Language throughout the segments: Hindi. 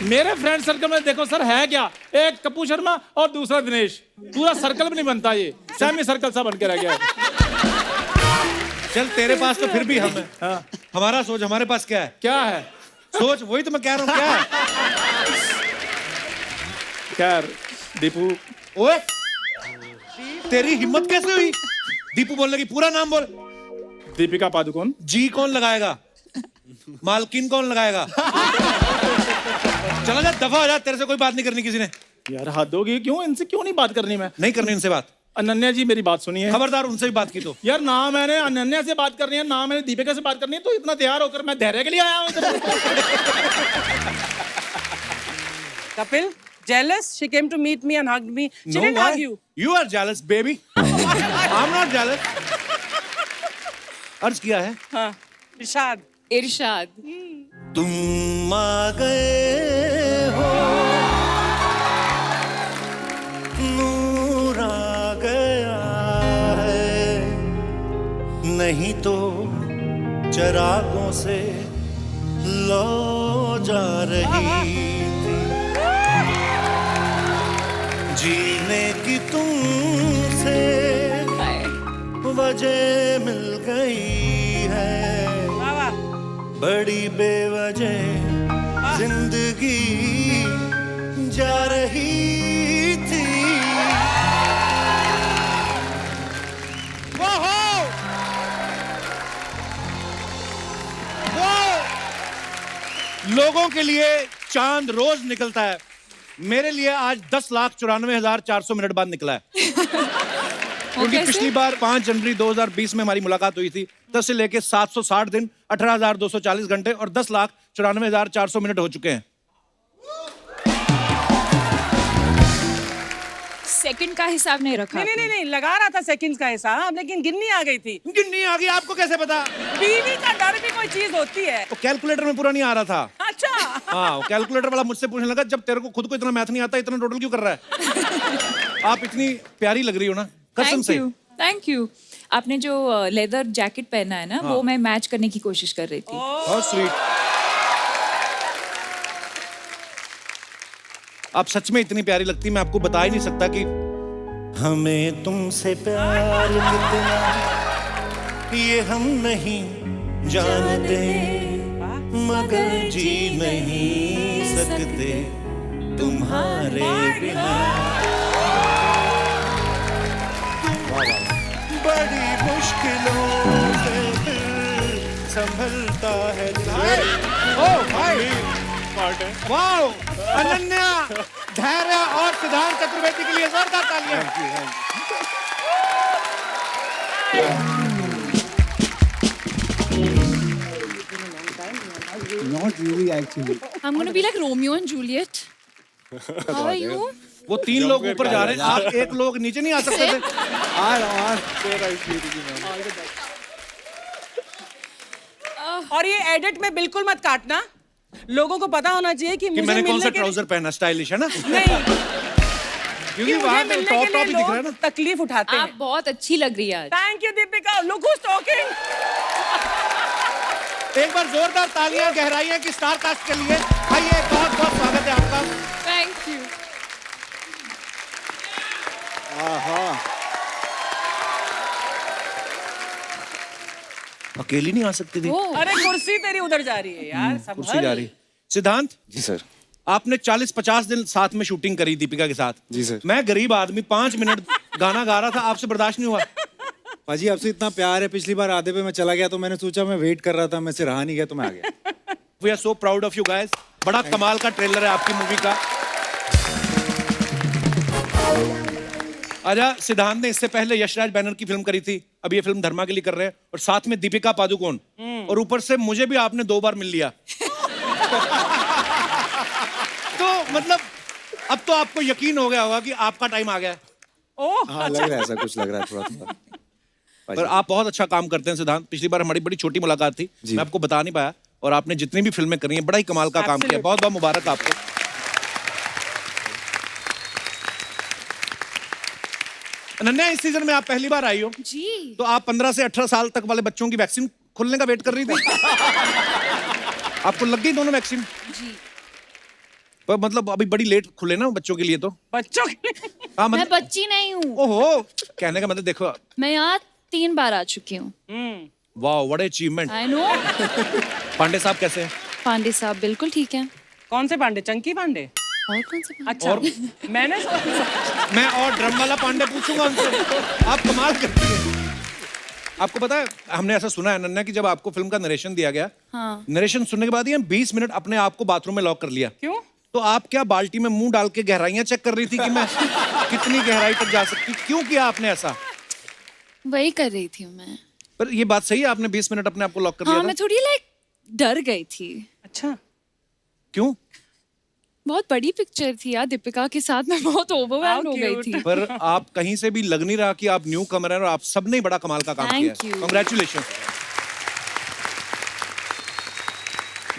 मेरे फ्रेंड सर्कल में देखो सर है क्या, एक कपूर शर्मा और दूसरा दिनेश, पूरा सर्कल भी नहीं बनता, ये सेमी सर्कल सा बन के रह गया है। चल तेरे पास तो फिर भी हम है। हाँ। हमारा सोच, हमारे पास क्या है? क्या है? सोच, वही तो मैं कह रहा हूँ, क्या है? खैर दीपू। ओए, तेरी हिम्मत कैसे हुई दीपू बोलने की? पूरा नाम बोल। दीपिका पादुकोण। जी कौन लगाएगा? मालकिन कौन लगाएगा? चला जा, दफा हो जा, तेरे से कोई बात नहीं करनी किसी ने। यार हद होगी, क्यों इनसे क्यों नहीं बात करनी? मैं नहीं करनी इनसे बात। अनन्या जी मेरी बात सुनिए। खबरदार उनसे भी बात की तो। यार ना मैंने अनन्या से बात करनी है, ना मैंने दीपिका से बात करनी है, तो इतना तैयार होकर मैं धैर्य के लिए आया हूँ इधर। Kapil, jealous? She came to meet me and hugged me. She didn't hug you. You are jealous, baby. I'm not jealous. अर्ज किया है। हाँ, इरशाद। इरशाद। तुम आ गए हो, नूर आ गया है, नहीं तो चरागों से लो जा रही थी, जीने की तुमसे वजह मिल गई है, बड़ी बेवजह जिंदगी जा रही थी। वो लोगों के लिए चांद रोज निकलता है, मेरे लिए आज 10,94,400 मिनट बाद निकला है। क्योंकि पिछली बार 5 जनवरी 2020 में हमारी मुलाकात हुई थी, तब से लेके 760 दिन, 18,240 घंटे और 10,94,400 मिनट हो चुके हैं। सेकंड का हिसाब नहीं रखा? नहीं, लगा रहा था सेकंड्स का हिसाब, लेकिन गिननी आ गई थी। गिननी आ गई, आपको कैसे पता? बीवी का डर भी कोई चीज होती है। तो कैलकुलेटर में पूरा नहीं आ रहा था। अच्छा। हाँ, कैलकुलेटर वाला मुझसे पूछने लगा, जब तेरे को खुद को इतना मैथ नहीं आता, इतना टोटल क्यों कर रहा है? आप इतनी प्यारी लग रही हो ना, कसम से। Thank you. आपने जो लेदर जैकेट पहना है ना, वो मैं मैच करने की कोशिश कर रही थी। बहुत स्वीट। आप सच में इतनी प्यारी लगती, मैं आपको बता ही नहीं सकता कि हमें तुमसे प्यार कितना ये हम नहीं जानते, मगर जी नहीं सकते तुम्हारे बिना। बड़ी मुश्किलों से दिल संभलता है। ओ भाई, वाओ, अनन्या, धैर्य और सिद्धांत चतुर्वेदी के लिए जोरदार तालियां। Not really, actually. I'm gonna be like Romeo and Juliet. How are you? वो 3 लोग ऊपर जा रहे हैं, आप 1 लोग नीचे नहीं आ सकते थे? और ये एडिट में बिल्कुल मत काटना, लोगों को पता होना चाहिए कि मुझे मैंने कौन सा मिलने के ट्राउजर पहना, स्टाइलिश है ना? नहीं, क्योंकि वहां पे टॉप ही दिख रहा है ना। तकलीफ उठाते आप हैं। बहुत अच्छी लग रही है आज। Thank you Deepika, look who's talking. एक बार जोरदार तालियां गहराइयां की स्टार कास्ट के लिए। आइए, बहुत बहुत स्वागत है आपका। Thank you. अकेली नहीं आ सकती थी? अरे कुर्सी तेरी उधर जा रही है यार, कुर्सी जा रही। सिद्धांत जी सर। आपने 40-50 दिन साथ में शूटिंग करी दीपिका के साथ। जी सर। मैं गरीब आदमी 5 मिनट गाना गा रहा था, आपसे बर्दाश्त नहीं हुआ? पाजी आपसे इतना प्यार है, पिछली बार आधे पे मैं चला गया तो मैंने सोचा, मैं वेट कर रहा था, मैं से रहा नहीं गया तो मैं आ गया। We are so proud of you guys. बड़ा कमाल का ट्रेलर है आपकी मूवी का। आजा, सिद्धांत ने इससे पहले यशराज बैनर की फिल्म करी थी, अब ये फिल्म धर्मा के लिए कर रहे हैं, और साथ में दीपिका पादुकोण, और ऊपर से मुझे भी आपने 2 बार मिल लिया। तो मतलब अब तो आपको यकीन हो गया होगा कि आपका टाइम आ गया है। हाँ, लग रहा है, ऐसा कुछ लग रहा है थोड़ा। पर आप बहुत अच्छा काम करते हैं सिद्धांत। पिछली बार हमारी बड़ी छोटी मुलाकात थी, मैं आपको बता नहीं पाया, और आपने जितनी भी फिल्में करी हैं बड़ा ही कमाल का काम किया। बहुत बहुत मुबारक आपको। अनन्या, इस सीजन में आप पहली बार आई हो जी। तो आप 15 से 18 साल तक वाले बच्चों की वैक्सीन खुलने का वेट कर रही थी। आपको लग गई दोनों वैक्सीन? जी। पर मतलब अभी बड़ी लेट खुले ना बच्चों के लिए तो। बच्चों के लिए हाँ मैं मतलब बच्ची नहीं हूँ, ओहो, कहने का मतलब देखो। मैं यहाँ 3 बार आ चुकी हूँ। वाह, what achievement. I know. Pandey साहब कैसे हैं? पांडे साहब बिल्कुल ठीक है। कौन से पांडे? चंकी पांडे? और कौन से पांडे? अच्छा मैंने मैं और ड्रम वाला पांडे पूछूंगा उनसे। आप कमाल करती हैं। आपको पता है, हमने ऐसा सुना है अनन्या कि जब आपको फिल्म का नरेशन दिया गया, हाँ। नरेशन सुनने के बाद ही 20 मिनट अपने आप को बाथरूम में लॉक कर लिया। क्यों? तो आप क्या बाल्टी में मुंह डाल के गहराइयां चेक कर रही थी कि मैं कितनी गहराई तक जा सकती? क्यों किया आपने ऐसा? वही कर रही थी मैं। पर ये बात सही है, आपने 20 मिनट अपने आप को लॉक कर हाँ, लिया मैं था? थोड़ी डर गई थी। अच्छा क्यों? बहुत बड़ी पिक्चर थी यार, दीपिका के साथ मैं बहुत ओवरवेल्म हो गई थी। पर आप कहीं से भी लग नहीं रहा कि आप न्यू कमर हैं और आप सबने बड़ा कमाल का काम किया Thank है। you. कांग्रेचुलेशन।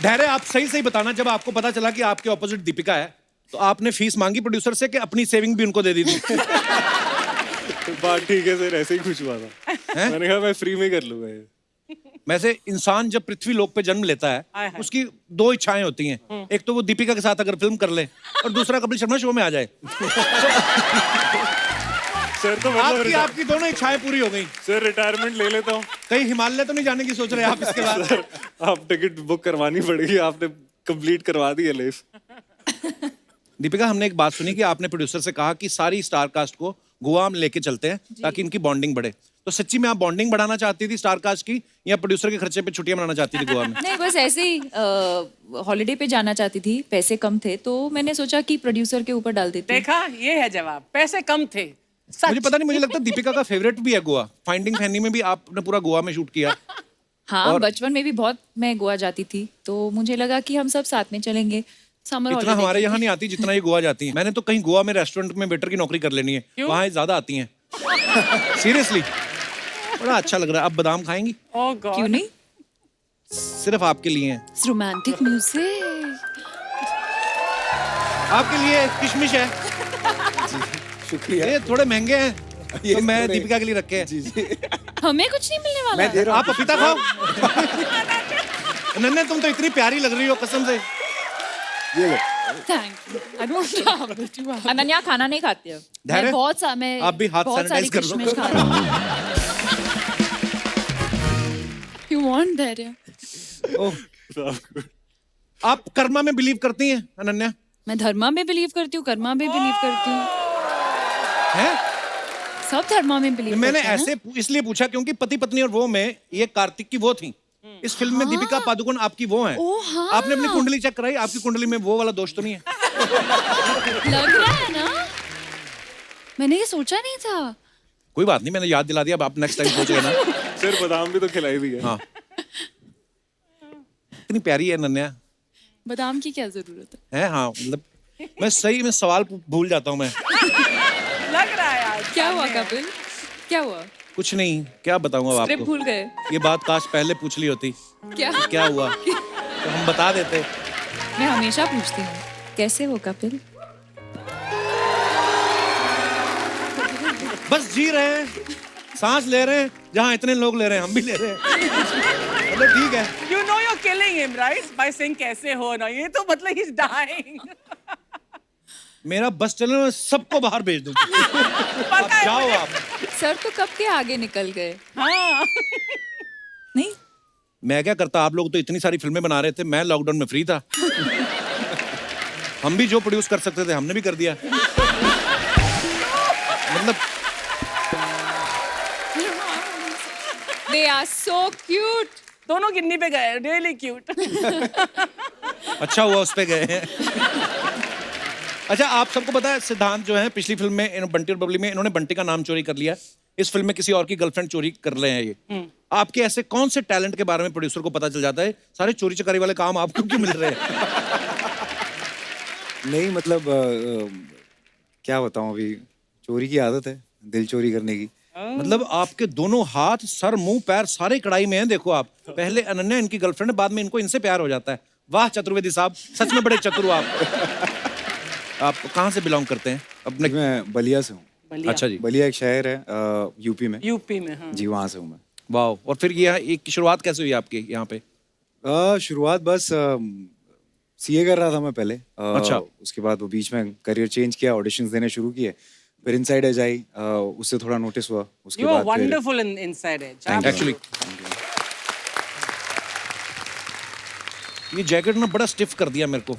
धैर्य, आप सही सही बताना, जब आपको पता चला कि आपके ऑपोजिट दीपिका है तो आपने फीस मांगी प्रोड्यूसर से कि अपनी सेविंग भी उनको दे दी थी? बात ठीक है सर, ऐसे ही खुश हुआ था। मैंने कहा मैं फ्री में कर लूंगा ये। वैसे इंसान जब पृथ्वी लोक पे जन्म लेता है हाय हाय। उसकी 2 इच्छाएं होती हैं। एक तो वो दीपिका के साथ अगर फिल्म कर ले और दूसरा कपिल शर्मा शो में आ जाए। सर तो मतलब आपकी दोनों इच्छाएं पूरी हो गई। सर रिटायरमेंट ले लेता हूँ। कहीं हिमालय तो नहीं जाने की सोच रहे आप इसके बाद? सर आप टिकट बुक करवानी पड़ेगी, आपने कंप्लीट करवा दी है लेस। दीपिका, हमने एक बात सुनी कि आपने प्रोड्यूसर से कहा कि सारी स्टार कास्ट को गोवा में लेके चलते हैं ताकि इनकी बॉन्डिंग बढ़े। तो सच्ची में आप बॉन्डिंग बढ़ाना चाहती थी स्टार कास्ट की, या प्रोड्यूसर के खर्चे पे छुट्टियां मनाना चाहती थी गोवा में? नहीं, बस ऐसे ही हॉलीडे पे जाना चाहती थी, पैसे कम थे तो मैंने सोचा कि प्रोड्यूसर के ऊपर डाल देती हूँ। देखा, ये है जवाब। पैसे कम थे। मुझे पता नहीं, मुझे लगता है दीपिका का फेवरेट भी है गोवा। फाइंडिंग फैनी में भी आपने पूरा गोवा में शूट किया। हाँ, बचपन में भी बहुत मैं गोवा जाती थी तो मुझे लगा कि हम सब साथ में चलेंगे समर इतना हॉलीडे। हमारे यहाँ नहीं आती जितना ये गोवा जाती है। मैंने तो कहीं गोवा में रेस्टोरेंट में वेटर की नौकरी कर लेनी है, वहाँ ज्यादा आती हैं। सीरियसली बड़ा अच्छा लग रहा है। आप बादाम खाएंगी? ओह गॉड। क्यों नहीं? सिर्फ आपके लिए हैं। Romantic music. आपके लिए किशमिश है। शुक्रिया। ये थोड़े महंगे हैं ये तो मैं थोड़े- दीपिका के लिए रखे हैं। जी जी, हमें कुछ नहीं मिलने वाला। मैं दे रहा आप पपीता खाओ। नन्हे, तुम तो इतनी प्यारी लग रही हो कसम से। हूँ। ये लो। Thank you. I don't Ananya खाना नहीं खाती है। धैर्य, मैं बहुत सा मैं आप भी हाथ बहुत सारी sanitize कर लो। किशमिश खा रही हूँ। You want धैर्य? आप कर्मा में बिलीव करती हैं अनन्या? मैं धर्मा में बिलीव करती हूँ, कर्मा में बिलीव करती हूँ, हैं? सब धर्मा में बिलीव मैंने करते हैं ना। ऐसे इसलिए पूछा क्योंकि पति पत्नी और वो में ये कार्तिक की वो थी। इस फिल्म में दीपिका पादुकोण आपकी वो है। ओह हाँ। आपने अपनी कुंडली चेक कराई? आपकी कुंडली में वो वाला दोष तो नहीं है? लग रहा है ना? मैंने ये सोचा नहीं था। कोई बात नहीं, मैंने याद दिला दिया। अब आप नेक्स्ट टाइम सोच लेना। सर बादाम भी तो खिलाई दी है। हाँ, इतनी प्यारी है अनन्या। बादाम की क्या जरूरत है? है हाँ, मतलब मैं सही में सवाल भूल जाता हूँ मैं। लग रहा है आज। क्या हुआ कपिल? क्या हुआ? कुछ नहीं, क्या बताऊंगा अब स्क्रिप्ट आपको। भूल गए ये बात काश पहले पूछ ली होती क्या? क्या हुआ तो हम बता देते। मैं हमेशा पूछती हूँ कैसे हो कपिल। बस जी रहे हैं, सांस ले रहे हैं, जहाँ इतने लोग ले रहे हैं हम भी ले रहे हैं। मतलब ठीक है। You know you're killing him, right? By saying कैसे हो ना, ये तो मतलब he's dying. मेरा बस चलने में सबको बाहर भेज दूं। अब जाओ आप। सर तो कब के आगे निकल गए। हाँ। नहीं, मैं क्या करता, आप लोग तो इतनी सारी फिल्में बना रहे थे, मैं लॉकडाउन में फ्री था। हम भी जो प्रोड्यूस कर सकते थे हमने भी कर दिया। मतलब they are so cute. दोनों गिन्नी पे गए, really cute. अच्छा हुआ उस पे गए हैं। अच्छा, आप सबको पता है सिद्धांत जो है पिछली फिल्म में बंटी और बबली में इन्होंने बंटी का नाम चोरी कर लिया। इस फिल्म में किसी और की गर्लफ्रेंड चोरी कर रहे हैं ये। आपके ऐसे कौन से टैलेंट के बारे में प्रोड्यूसर को पता चल जाता है? सारे चोरी चकारी वाले काम आपको क्यों मिल रहे हैं? नहीं मतलब क्या बताऊं, अभी चोरी की आदत है, दिल चोरी करने की। मतलब आपके दोनों हाथ, सर, मुंह, पैर सारे कढ़ाई में हैं। देखो आप, पहले अनन्या इनकी गर्लफ्रेंड है, बाद में इनको इनसे प्यार हो जाता है। वाह चतुर्वेदी साहब, सच में बड़े चतुर हो आप। आप कहाँ से बिलोंग करते हैं अपने? मैं बलिया से हूँ। बलिया। अच्छा जी, बलिया एक शहर है यूपी में। यूपी में, हाँ। जी, वहाँ से हूँ मैं। वाह। और फिर ये एक शुरुआत कैसे हुई आपकी यहाँ पे? शुरुआत बस सीए कर रहा था मैं पहले। अच्छा। उसके बाद वो बीच में करियर चेंज किया, ऑडिशंस देने शुरू किए, फिर इनसाइड एज आई, उससे थोड़ा नोटिस हुआ। उसके You are बाद फिर wonderful in Inside Edge. Actually ये जैकेट ना बड़ा स्टिफ कर दिया मेरे को।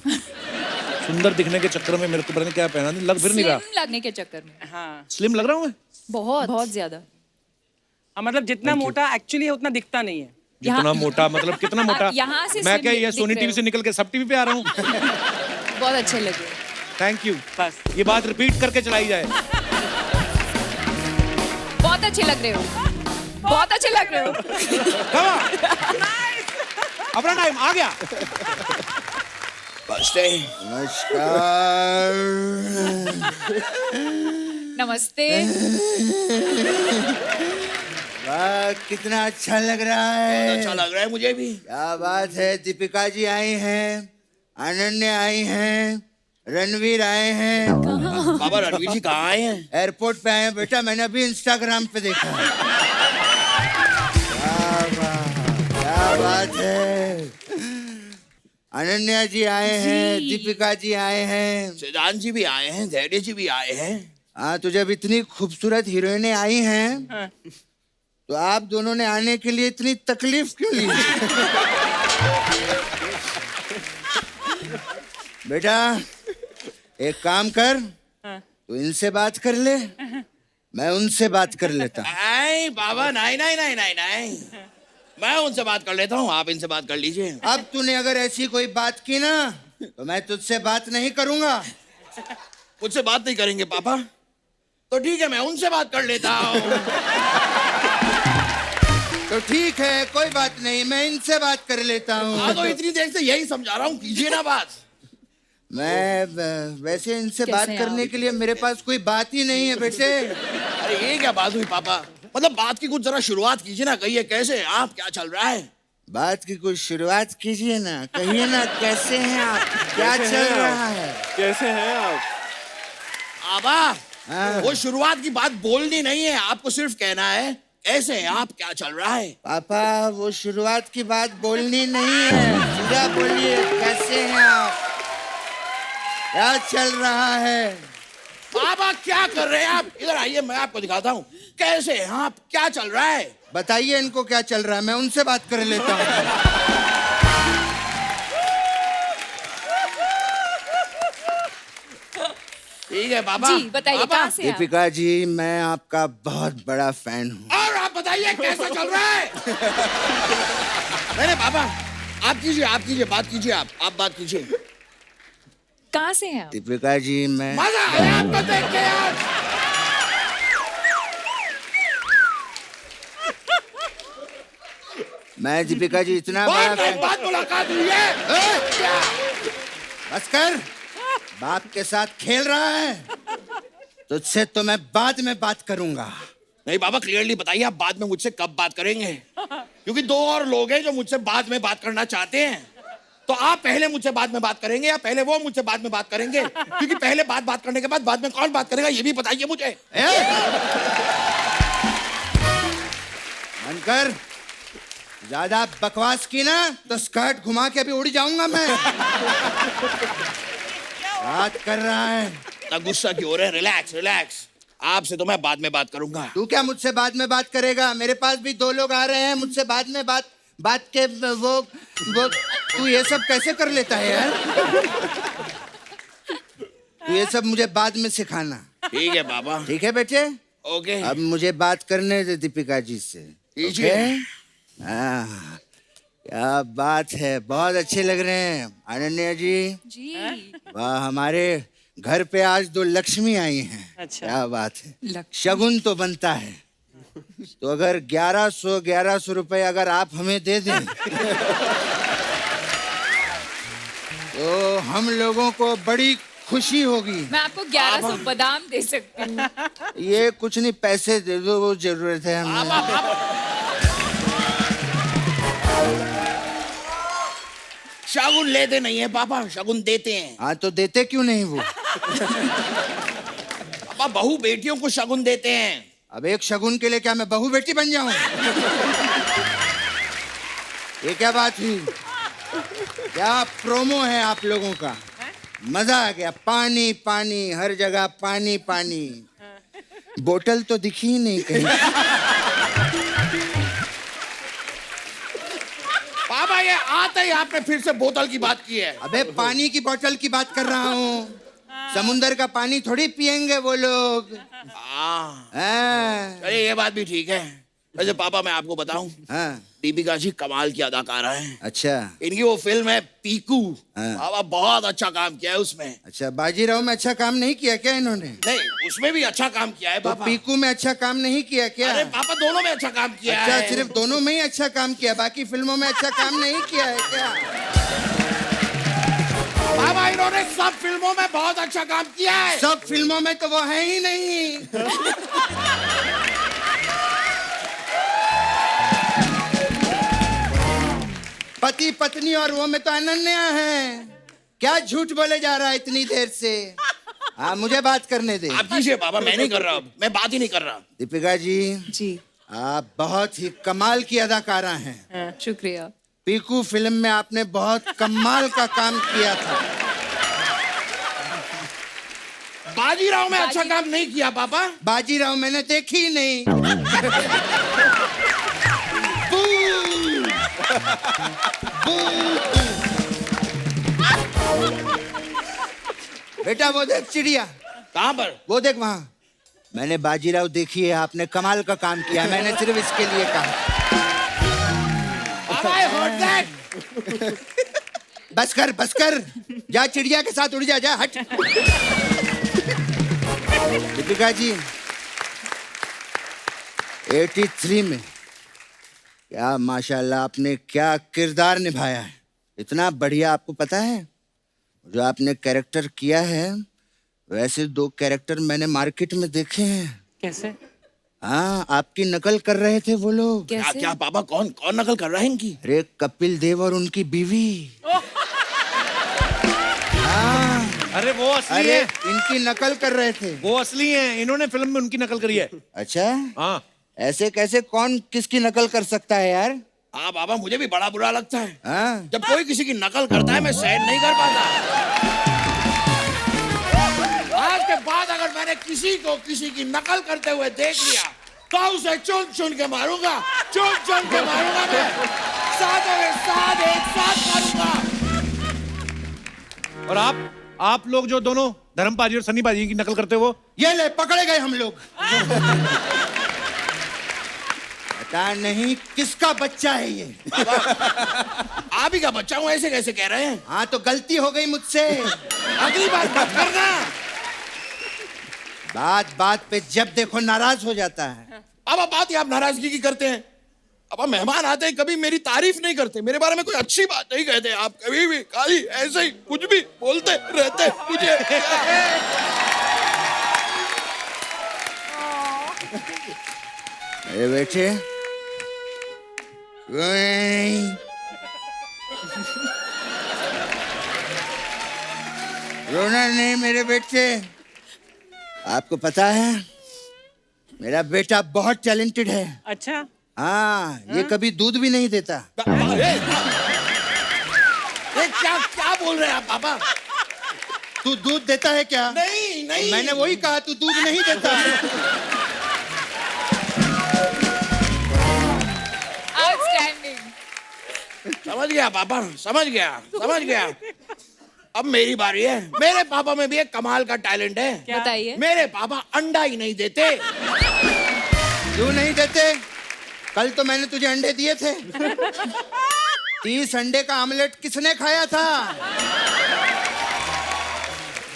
सुंदर दिखने के चक्कर में मेरे को पता नहीं क्या पहना, लग फिर नहीं रहा। Slim लगने के चक्कर में हाँ स्लिम लग रहा हूँ मैं? बहुत ज्यादा। हाँ, मतलब जितना मोटा एक्चुअली है उतना दिखता नहीं है। जितना मोटा मतलब कितना मोटा? यहाँ से मैं slim क्या ये दिख सोनी रहे टीवी हो। से निकल के सब टीवी पे आ रहा हूँ? बहुत अच्छे लगे। Thank you. बस ये बात रिपीट करके चलाई जाए। बहुत अच्छे लग रहे हो, बहुत अच्छे लग रहे हो। अपना टाइम आ गया। नमस्कार। नमस्ते। वाह कितना अच्छा लग रहा है। अच्छा लग रहा है मुझे भी। क्या बात है। दीपिका जी आई हैं, अनन्या आई हैं, रणवीर आए हैं। बाबा रणवीर जी कहाँ आए हैं? एयरपोर्ट पे आए हैं बेटा, मैंने अभी इंस्टाग्राम पे देखा है। क्या बात है। अनन्या जी आए हैं, दीपिका जी आए हैं, सिद्धांत जी भी आए हैं, धैर्य जी भी आए हैं। हाँ तो जब इतनी खूबसूरत हीरोइनें आई हैं तो आप दोनों ने आने के लिए इतनी तकलीफ क्यों ली? बेटा एक काम कर, तू इनसे बात कर ले, मैं उनसे बात कर लेता हूँ। नहीं बाबा नहीं नहीं नहीं नहीं नहीं, मैं उनसे बात कर लेता हूँ, आप इनसे बात कर लीजिए। अब तूने अगर ऐसी कोई बात की ना तो मैं तुझसे बात नहीं करूंगा। मुझसे बात नहीं करेंगे पापा? तो ठीक है मैं उनसे बात कर लेता हूँ। तो ठीक है कोई बात नहीं, मैं इनसे बात कर लेता हाँ हूँ। तो इतनी देर से यही समझा रहा हूँ, कीजिए ना बात। वैसे इनसे कैसे बात हैं करने आप? के लिए मेरे पास कोई बात ही नहीं है बेटे। अरे ये क्या बात हुई पापा? मतलब बात की कुछ जरा शुरुआत कीजिए ना, कहिए कैसे हैं आप, क्या चल रहा है? बात की कुछ शुरुआत कीजिए ना, कहिए ना कैसे हैं आप, क्या चल रहा है? कैसे हैं आप? आबा हाँ। वो शुरुआत की बात बोलनी नहीं है, आपको सिर्फ कहना है कैसे हैं आप, क्या चल रहा है? पापा वो शुरुआत की बात बोलनी नहीं है, सीधा बोलिए कैसे हैं आप, क्या चल रहा है? बाबा क्या कर रहे हैं आप? इधर आइए मैं आपको दिखाता हूँ कैसे हैं आप, क्या चल रहा है। बताइए इनको क्या चल रहा है, मैं उनसे बात कर लेता हूँ। ठीक है बाबा जी बताइए बाबा, कहाँ से आप? दीपिका जी मैं आपका बहुत बड़ा फैन हूँ। और आप बताइए कैसा चल रहा है? नहीं बाबा आप कीजिए बात कीजिए, आप बात कीजिए। कहाँ से हैं आप? दीपिका जी मैं मजा आया आपको देख के आज। मैं दीपिका जी इतना बड़ा बहुत फैन। बात मुलाकात हुई है। क्या? बस कर, बाप के साथ खेल रहा है, तुझसे तो मैं बाद में बात करूंगा। नहीं बाबा क्लियरली बताइए आप बाद में मुझसे कब बात करेंगे, क्योंकि दो और लोग हैं जो मुझसे बाद में बात करना चाहते हैं। तो आप पहले मुझसे बाद में बात करेंगे या पहले वो मुझसे बाद में बात करेंगे? क्योंकि पहले बात करने के बाद में कौन बात करेगा ये भी बताइए मुझे। बनकर ज्यादा बकवास की ना तो स्कर्ट घुमा के अभी उड़ जाऊंगा मैं। बात कर रहा है। इतना गुस्सा क्यों हो रहे हैं? रिलैक्स रिलैक्स, आपसे तो मैं बाद में बात करूंगा। तू क्या मुझसे बाद में बात करेगा? मेरे पास भी दो लोग आ रहे हैं मुझसे बाद में बात के वो तू ये सब कैसे कर लेता है यार? तू ये सब मुझे बाद में सिखाना। ठीक है बाबा। ठीक है बेटे, ओके अब मुझे बात करने दे दीपिका जी से। कीजिए। हाँ, क्या बात है, बहुत अच्छे लग रहे हैं अनन्या जी। जी वाह हमारे घर पे आज दो लक्ष्मी आई हैं। अच्छा। क्या बात है, लक्ष्मी। शगुन तो बनता है। तो अगर 1100 रुपए अगर आप हमें दे दें तो हम लोगों को बड़ी खुशी होगी। मैं आपको 1100 बादाम दे सकती हूँ। ये कुछ नहीं, पैसे दे दो, वो जरूरत है हमें। शगुन लेते नहीं है पापा, शगुन देते हैं। हाँ तो देते क्यों नहीं वो? पापा बहू बेटियों को शगुन देते हैं। अब एक शगुन के लिए क्या मैं बहू बेटी बन जाऊं? ये क्या बात हुई? क्या प्रोमो है आप लोगों का, मजा आ गया। पानी पानी, हर जगह पानी पानी, बोतल तो दिखी ही नहीं कहीं। बाबा ये आते ही आपने फिर से बोतल की बात की है। अबे पानी की बोतल की बात कर रहा हूँ, समुंदर का पानी थोड़ी पियेंगे वो लोग। हाँ, हाँ, अरे ये बात भी ठीक है। वैसे पापा मैं आपको बताऊं, हाँ, दीपिका जी कमाल की अदाकारा हैं। अच्छा इनकी वो फिल्म है पीकू, हाँ। बाबा बहुत अच्छा काम किया है उसमें। अच्छा, बाजीराव में अच्छा काम नहीं किया क्या इन्होंने? नहीं, उसमें भी अच्छा काम किया है तो पापा। पीकू में अच्छा काम नहीं किया क्या? अरे पापा दोनों में अच्छा काम किया अच्छा, है। सिर्फ दोनों में ही अच्छा काम किया, बाकी फिल्मों में अच्छा काम नहीं किया है क्या? पापा इन्होंने सब फिल्मों में बहुत अच्छा काम किया है। सब फिल्मों में तो वो है ही नहीं। पति पत्नी और वो में तो अनन्या है। क्या झूठ बोले जा रहा है इतनी देर से? हाँ, मुझे बात करने दे। आप कीजिए पापा, मैं नहीं कर रहा, मैं बात ही नहीं कर रहा। दीपिका जी, जी आप बहुत ही कमाल की अदाकारा हैं। शुक्रिया। पीकू फिल्म में आपने बहुत कमाल का काम किया था। बाजीराव में अच्छा काम नहीं किया पापा। बाजीराव मैंने देखी ही नहीं। बेटा वो देख चिड़िया, कहाँ पर? वो देख वहां। मैंने बाजीराव देखी है, आपने कमाल का काम किया, मैंने सिर्फ इसके लिए कहा। पापा I heard that। बस कर, जा चिड़िया के साथ उड़ जा, जा हट। दीपिका जी, 83 में क्या माशाल्लाह आपने क्या किरदार निभाया है, इतना बढ़िया। आपको पता है जो आपने कैरेक्टर किया है, वैसे 2 कैरेक्टर मैंने मार्केट में देखे हैं। कैसे? हाँ, आपकी नकल कर रहे थे वो लोग। क्या कैसे? क्या पापा, कौन कौन नकल कर रहा है इनकी? अरे कपिल देव और उनकी बीवी। हाँ, अरे वो असली अरे है, इनकी नकल कर रहे थे। वो असली हैं, इन्होंने फिल्म में उनकी नकल करी है। अच्छा, हाँ, ऐसे कैसे कौन किसकी नकल कर सकता है यार? हाँ पापा, मुझे भी बड़ा बुरा लगता है हाँ, जब कोई किसी की नकल करता है, मैं सहन नहीं कर पाता। आज के बाद अगर मैंने किसी को किसी की नकल करते हुए देख लिया तो उसे चुन चुन के मारूंगा, चुन चुन के मारूंगा मैं, साथों के साथ एक साथ मारूंगा। और आप लोग जो दोनों धर्म पाजी और सनी पाजी की नकल करते हो, ये ले पकड़े गए हम लोग। पता नहीं किसका बच्चा है ये। आप ही का बच्चा हूँ, ऐसे कैसे कह रहे हैं? हाँ, तो गलती हो गई मुझसे। अगली बार मत करना। बात पे जब देखो नाराज हो जाता है। अब बात ही आप नाराजगी की करते हैं। अब मेहमान आते हैं, कभी मेरी तारीफ नहीं करते, मेरे बारे में कोई अच्छी बात नहीं कहते। आप कभी भी खाली ऐसे ही कुछ भी बोलते रहते मुझे। अरे बेटे, रोना नहीं मेरे बेटे। आपको पता है मेरा बेटा बहुत टैलेंटेड है। अच्छा, हाँ, ये कभी दूध भी नहीं देता। ये क्या क्या बोल रहे हैं आप पापा? तू दूध देता है क्या? नहीं नहीं, मैंने वही कहा, तू दूध नहीं देता। समझ गया पापा, समझ गया। अब मेरी बारी है। मेरे पापा में भी एक कमाल का टैलेंट है। बताइए। मेरे पापा अंडा ही नहीं देते। क्यों नहीं देते? कल तो मैंने तुझे अंडे दिए थे। 30 अंडे का आमलेट किसने खाया था?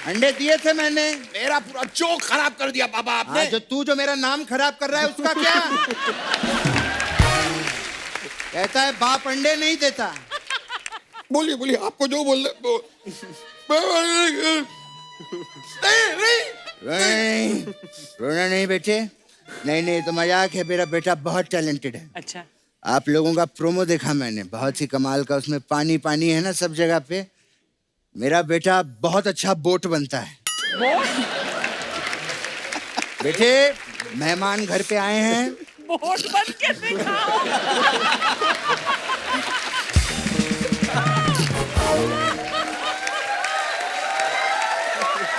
अंडे दिए थे मैंने। मेरा पूरा जोक खराब कर दिया पापा आपने। हाँ, जो मेरा नाम खराब कर रहा है उसका क्या? कहता है बाप अंडे नहीं देता। बोलिए बोलिए, आपको जो बोल नहीं, रोना नहीं बेटे। नहीं तो मजाक है। मेरा बेटा बहुत टैलेंटेड है। अच्छा, आप लोगों का प्रोमो देखा मैंने, बहुत ही कमाल का। उसमें पानी पानी है ना सब जगह पे। मेरा बेटा बहुत अच्छा बोट बनता है। बेटे, मेहमान घर पे आए हैं, बोट बन के दिखाओ।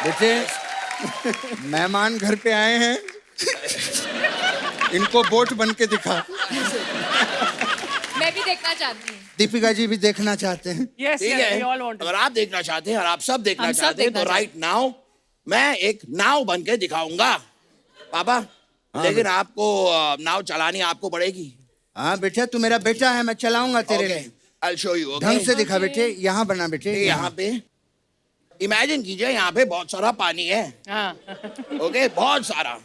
बेटे मेहमान घर पे आए हैं, इनको बोट बन के दिखा। मैं भी देखना चाहती हूँ। दीपिका जी भी देखना चाहते हैं। यस ठीक वी है, ऑल वांट। अगर आप देखना चाहते हैं और आप सब देखना हम सब चाहते हैं तो देखना राइट नाउ मैं एक नाव बन के दिखाऊंगा पापा। लेकिन आपको नाव चलानी आपको पड़ेगी। हाँ बेटा, तू मेरा बेटा है, मैं चलाऊंगा तेरे ओके, लिए। I'll show you, okay? ढंग से दिखा बेटे, यहाँ बना बेटे। यहाँ पे इमेजिन कीजिए, यहाँ पे बहुत सारा पानी है। हाँ ओके, बहुत सारा।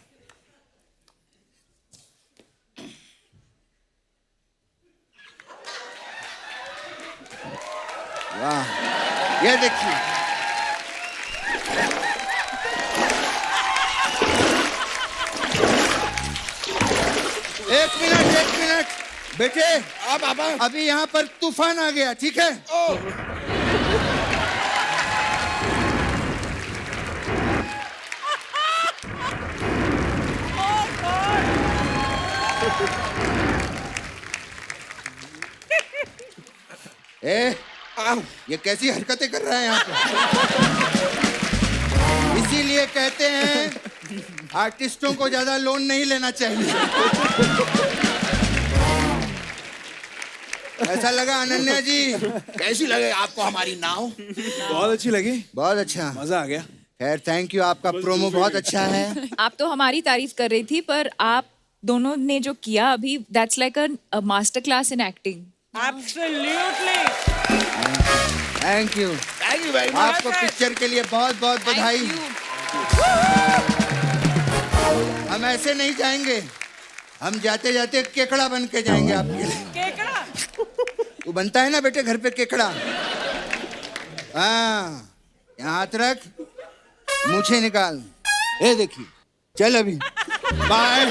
वाह, ये देखिए। एक मिनट बेटे, अब पापा अभी यहाँ पर तूफान आ गया, ठीक है? ए, ये कैसी हरकतें कर रहा है यहाँ पे? इसीलिए कहते हैं आर्टिस्टों को ज्यादा लोन नहीं लेना चाहिए। ऐसा लगा अनन्या जी? कैसी लगे आपको हमारी नाव? बहुत अच्छी लगी, बहुत अच्छा, मजा आ गया। खैर थैंक यू, आपका प्रोमो बहुत अच्छा है। आप तो हमारी तारीफ कर रही थी, पर आप दोनों ने जो किया अभी, that's like a master class in acting. Absolutely. Thank you very much. आपको पिक्चर के लिए बहुत बहुत बधाई। हम ऐसे नहीं जाएंगे, हम जाते जाते केकड़ा बन के जाएंगे आपके लिए। केकड़ा? वो बनता है ना बेटे घर पे केकड़ा। हाँ, यहाँ हाथ रख, मूछें निकाल। ये देखिए, चल अभी बाय।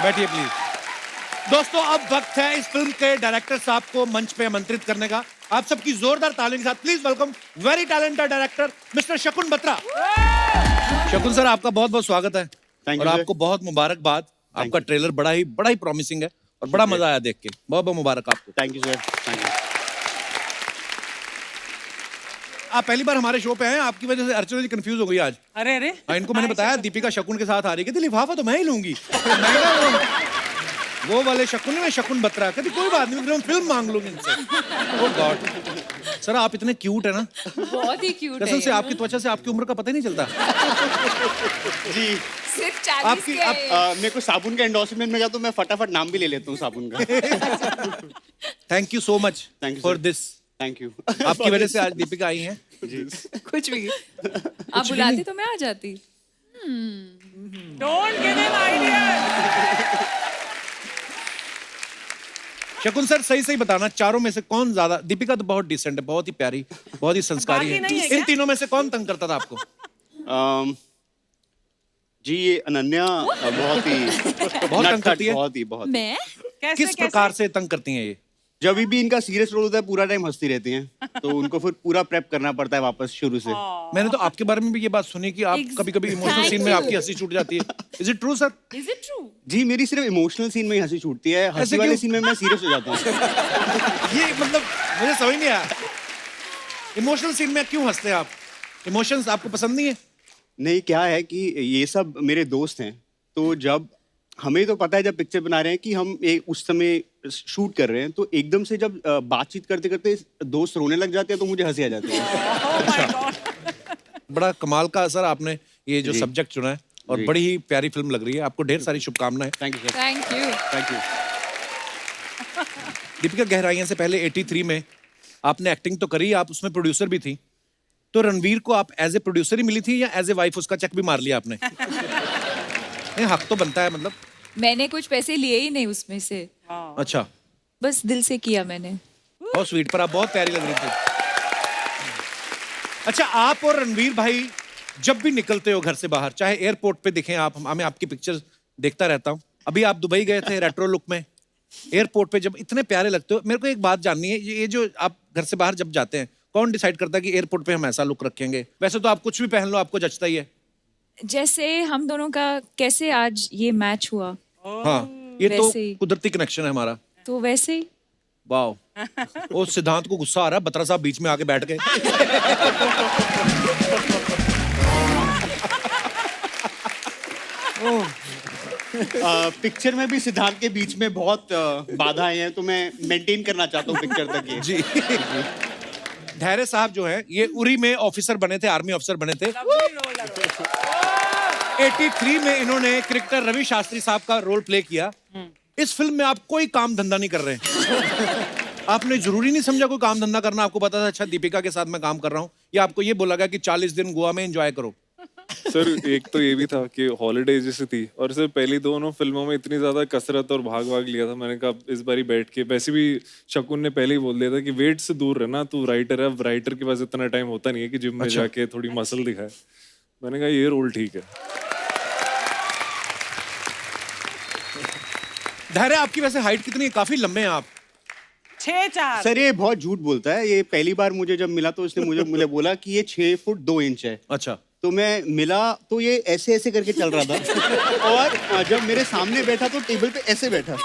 बैठिए प्लीज। दोस्तों, अब वक्त है इस फिल्म के डायरेक्टर साहब को मंच पे आमंत्रित करने का। आप सबकी जोरदार तालियों के साथ please welcome very talented director mister शकुन बत्रा। शकुन सर, आपका बहुत बहुत स्वागत है और आपको बहुत मुबारकबाद। आपका ट्रेलर बड़ा ही प्रॉमिसिंग है और बड़ा मजा आया देख के। बहुत बहुत मुबारक आपको। Thank you sir, thank you. आप पहली बार हमारे शो पे हैं, आपकी वजह से अर्चना जी कंफ्यूज हो गई आज। अरे अरे, हाँ, इनको मैंने बताया दीपिका शकुन के साथ आ रही है, कहती लिफाफा तो मैं ही लूंगी। मैं कहा, वो वाले शकुन में शकुन बत्रा, कहती कोई बात नहीं, फिर हम फिल्म मांग लूंगी इनसे। ओह गॉड सर, आप इतने क्यूट है ना, बहुत ही क्यूट कसम है। से आपकी त्वचा से आपकी उम्र का पता ही नहीं चलता। जी, सिर्फ 40 आपकी- के। आप- मेरे को साबुन का एंडोर्समेंट में गया तो मैं फटाफट नाम भी ले लेता हूँ साबुन का। Thank you so much Thank you, for sir. This. Thank you. आपकी वजह से आज दीपिका आई हैं। कुछ भी आप बुलाते तो मैं आ जाती। Don't give him idea. शकुन सर, सही सही बताना, चारों में से कौन ज्यादा? दीपिका तो बहुत डिसेंट है, बहुत ही प्यारी, बहुत ही संस्कारी बाकी नहीं है है। क्या? इन तीनों में से कौन तंग करता था आपको? जी, ये अनन्या बहुत ही बहुत तंग करती है। बहुत। मैं कैसे किस प्रकार से तंग करती हैं ये? जब भी इनका सीरियस रोल होता है पूरा टाइम हंसती रहती हैं, तो उनको फिर पूरा प्रेप करना पड़ता है वापस शुरू से। मैंने तो आपके बारे में भी ये बात सुनी कि आप कभी-कभी इमोशनल सीन में आपकी हंसी छूट जाती है। Is it true sir? Is it true? जी, मेरी सिर्फ इमोशनल सीन में ही हंसी छूटती है, हंसी वाले क्यों? सीन में मैं सीरियस हो जाता हूँ। ये मतलब मुझे समझ नहीं आया, इमोशनल सीन में क्यों हंसते हैं आप? इमोशंस आपको पसंद नहीं है? नहीं, क्या है कि ये सब मेरे दोस्त हैं, तो जब हमें तो पता है जब पिक्चर बना रहे हैं कि हम उस समय शूट कर रहे हैं, तो एकदम से जब बातचीत करते करते दोस्त रोने लग जाते हैं तो मुझे हंसी आ जाती है। बड़ा कमाल का सर आपने ये जो जी। सब्जेक्ट चुना है और जी। बड़ी ही प्यारी फिल्म लग रही है। आपको ढेर सारी शुभकामनाएं। Thank you sir, thank you. Thank you. Deepika, Gehraiyaan से पहले 83 में आपने एक्टिंग तो करी, आप उसमें प्रोड्यूसर भी थी, तो रणवीर को आप एज ए प्रोड्यूसर ही मिली थी या एज ए वाइफ उसका चेक भी मार लिया आपने? नहीं, हक तो बनता है मतलब। मैंने कुछ पैसे लिए ही नहीं उसमें से, अच्छा, बस दिल से किया मैंने। बहुत स्वीट, पर आप बहुत प्यारी लग रही थी। अच्छा, आप और रणवीर भाई जब भी निकलते हो घर से बाहर, चाहे एयरपोर्ट पे दिखें आप, मैं आपकी पिक्चर्स देखता रहता हूँ। अभी आप दुबई गए थे रेट्रो लुक में, एयरपोर्ट पे जब इतने प्यारे लगते हो। मेरे को एक बात जाननी है, ये जो आप घर से बाहर जब जाते हैं, कौन डिसाइड करता है कि एयरपोर्ट पे हम ऐसा लुक रखेंगे? वैसे तो आप कुछ भी पहन लो आपको जचता ही है। जैसे हम दोनों का कैसे आज ये मैच हुआ, हाँ, ये तो वैसे ही। कुदरती कनेक्शन है हमारा। तो वैसे ही वाओ। ओ सिद्धांत को गुस्सा आ रहा है, बत्रा साहब बीच में आके बैठ गए। पिक्चर में भी सिद्धांत के बीच में बहुत बाधाएं हैं, तो मैं मेंटेन करना चाहता हूँ पिक्चर तक ये। जी। धैर्य साहब जो है ये उरी में ऑफिसर बने थे, आर्मी ऑफिसर बने थे। 83 में इन्होंने क्रिकेटर रवि शास्त्री साहब का रोल प्ले किया। इस फिल्म में आप कोई काम धंधा नहीं कर रहे हैं। आपने जरूरी नहीं समझा कोई काम धंधा करना, आपको पता था अच्छा दीपिका के साथ मैं काम कर रहा हूँ, या आपको ये बोला गया कि 40 दिन गोवा में एंजॉय करो? सर एक तो ये भी था कि हॉलीडे जैसी थी, और सर पहली दोनों फिल्मों में इतनी ज्यादा कसरत और भाग लिया था, मैंने कहा इस बारी बैठ के, वैसे भी शकुन ने पहले ही बोल दिया था कि वेट से दूर रहना, तू राइटर है, अब राइटर के पास इतना टाइम होता नहीं है कि जिम में जाके थोड़ी मसल दिखाए। मैंने कहा ये रोल ठीक है। धैर्य आपकी वैसे हाइट कितनी है? काफी लंबे हैं आप। 6'4". सर ये बहुत झूठ बोलता है। ये पहली बार मुझे जब मिला तो उसने मुझे बोला कि ये 6 फुट 2 इंच है। अच्छा। तो मैं मिला तो ये ऐसे ऐसे करके चल रहा था, और जब मेरे सामने बैठा तो टेबल पे ऐसे बैठा।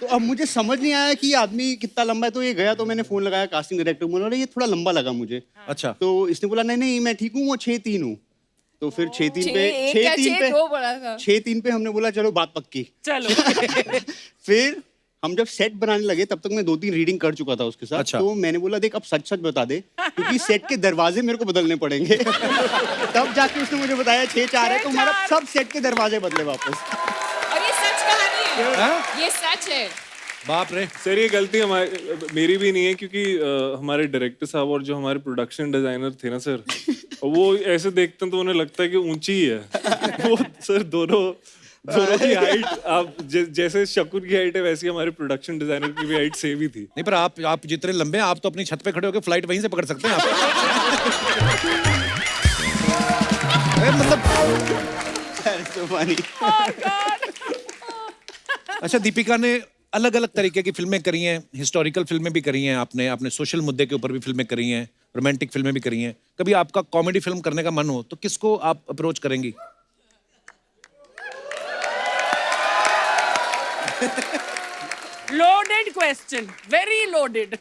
तो अब मुझे समझ नहीं आया कि ये आदमी कितना लंबा है। तो ये गया, तो मैंने फोन लगाया कास्टिंग डायरेक्टर को, बोला ये थोड़ा लंबा लगा मुझे। अच्छा। तो इसने बोला नहीं नहीं मैं ठीक हूँ, वो 6'3" हूँ। तो फिर 6'3" पे 6'3" पे हमने बोला चलो बात पक्की। चलो। फिर हम जब सेट बनाने लगे तब तक मैं 2-3 रीडिंग कर चुका था उसके साथ। अच्छा। तो मैंने बोला देख अब सच सच बता दे, क्योंकि सेट के दरवाजे मेरे को बदलने पड़ेंगे। तब जाके उसने मुझे बताया 6'4" है, तो हमारा सब सेट के दरवाजे बदले वापस। और ये सच कहानी है, ये सच है। बाप रे। सर ये गलती मेरी भी नहीं है, क्योंकि हमारे डायरेक्टर साहब और जो हमारे प्रोडक्शन डिजाइनर थे ना सर, वो ऐसे देखते हैं तो उन्हें लगता है कि ऊंची ही है। वो सर दोनों की हाइट, आप जैसे शकुन की हाइट है वैसी हमारे प्रोडक्शन डिजाइनर की भी हाइट सेम ही थी। नहीं पर आप जितने लंबे हैं आप तो अपनी छत पे खड़े होकर फ्लाइट वहीं से पकड़ सकते हैं आप। मतलब अच्छा, दीपिका ने अलग अलग तरीके की फिल्में करी हैं, हिस्टोरिकल फिल्में भी करी हैं, आपने सोशल मुद्दे के ऊपर भी फिल्में करी हैं, रोमांटिक फिल्में भी करी हैं। कभी आपका कॉमेडी फिल्म करने का मन हो तो किसको आप अप्रोच करेंगी? Loaded question, very loaded.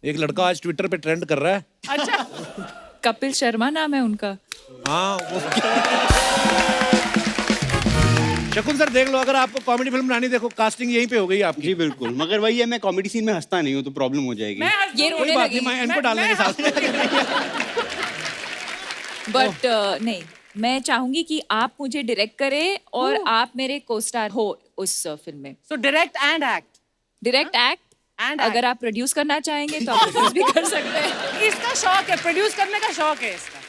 एक लड़का आज ट्विटर पे ट्रेंड कर रहा है। अच्छा। कपिल शर्मा नाम है उनका। हाँ वो शकुन सर देख लो, अगर आपको कॉमेडी फिल्म बनानी, देखो कास्टिंग यहीं पे हो गई आपकी। जी बिल्कुल, मगर वही है मैं कॉमेडी सीन में हंसता नहीं हूँ तो प्रॉब्लम हो जाएगी। ये रोने लगी। मैं इनको डालने के साथ। बट नहीं, मैं चाहूंगी कि आप मुझे डायरेक्ट करें और आप मेरे को स्टार हो उस फिल्म में। So direct and act. Direct act, And अगर आप प्रोड्यूस करना चाहेंगे तो आप प्रोड्यूस भी कर सकते हैं। इसका शौक है, प्रोड्यूस करने का शौक है इसका।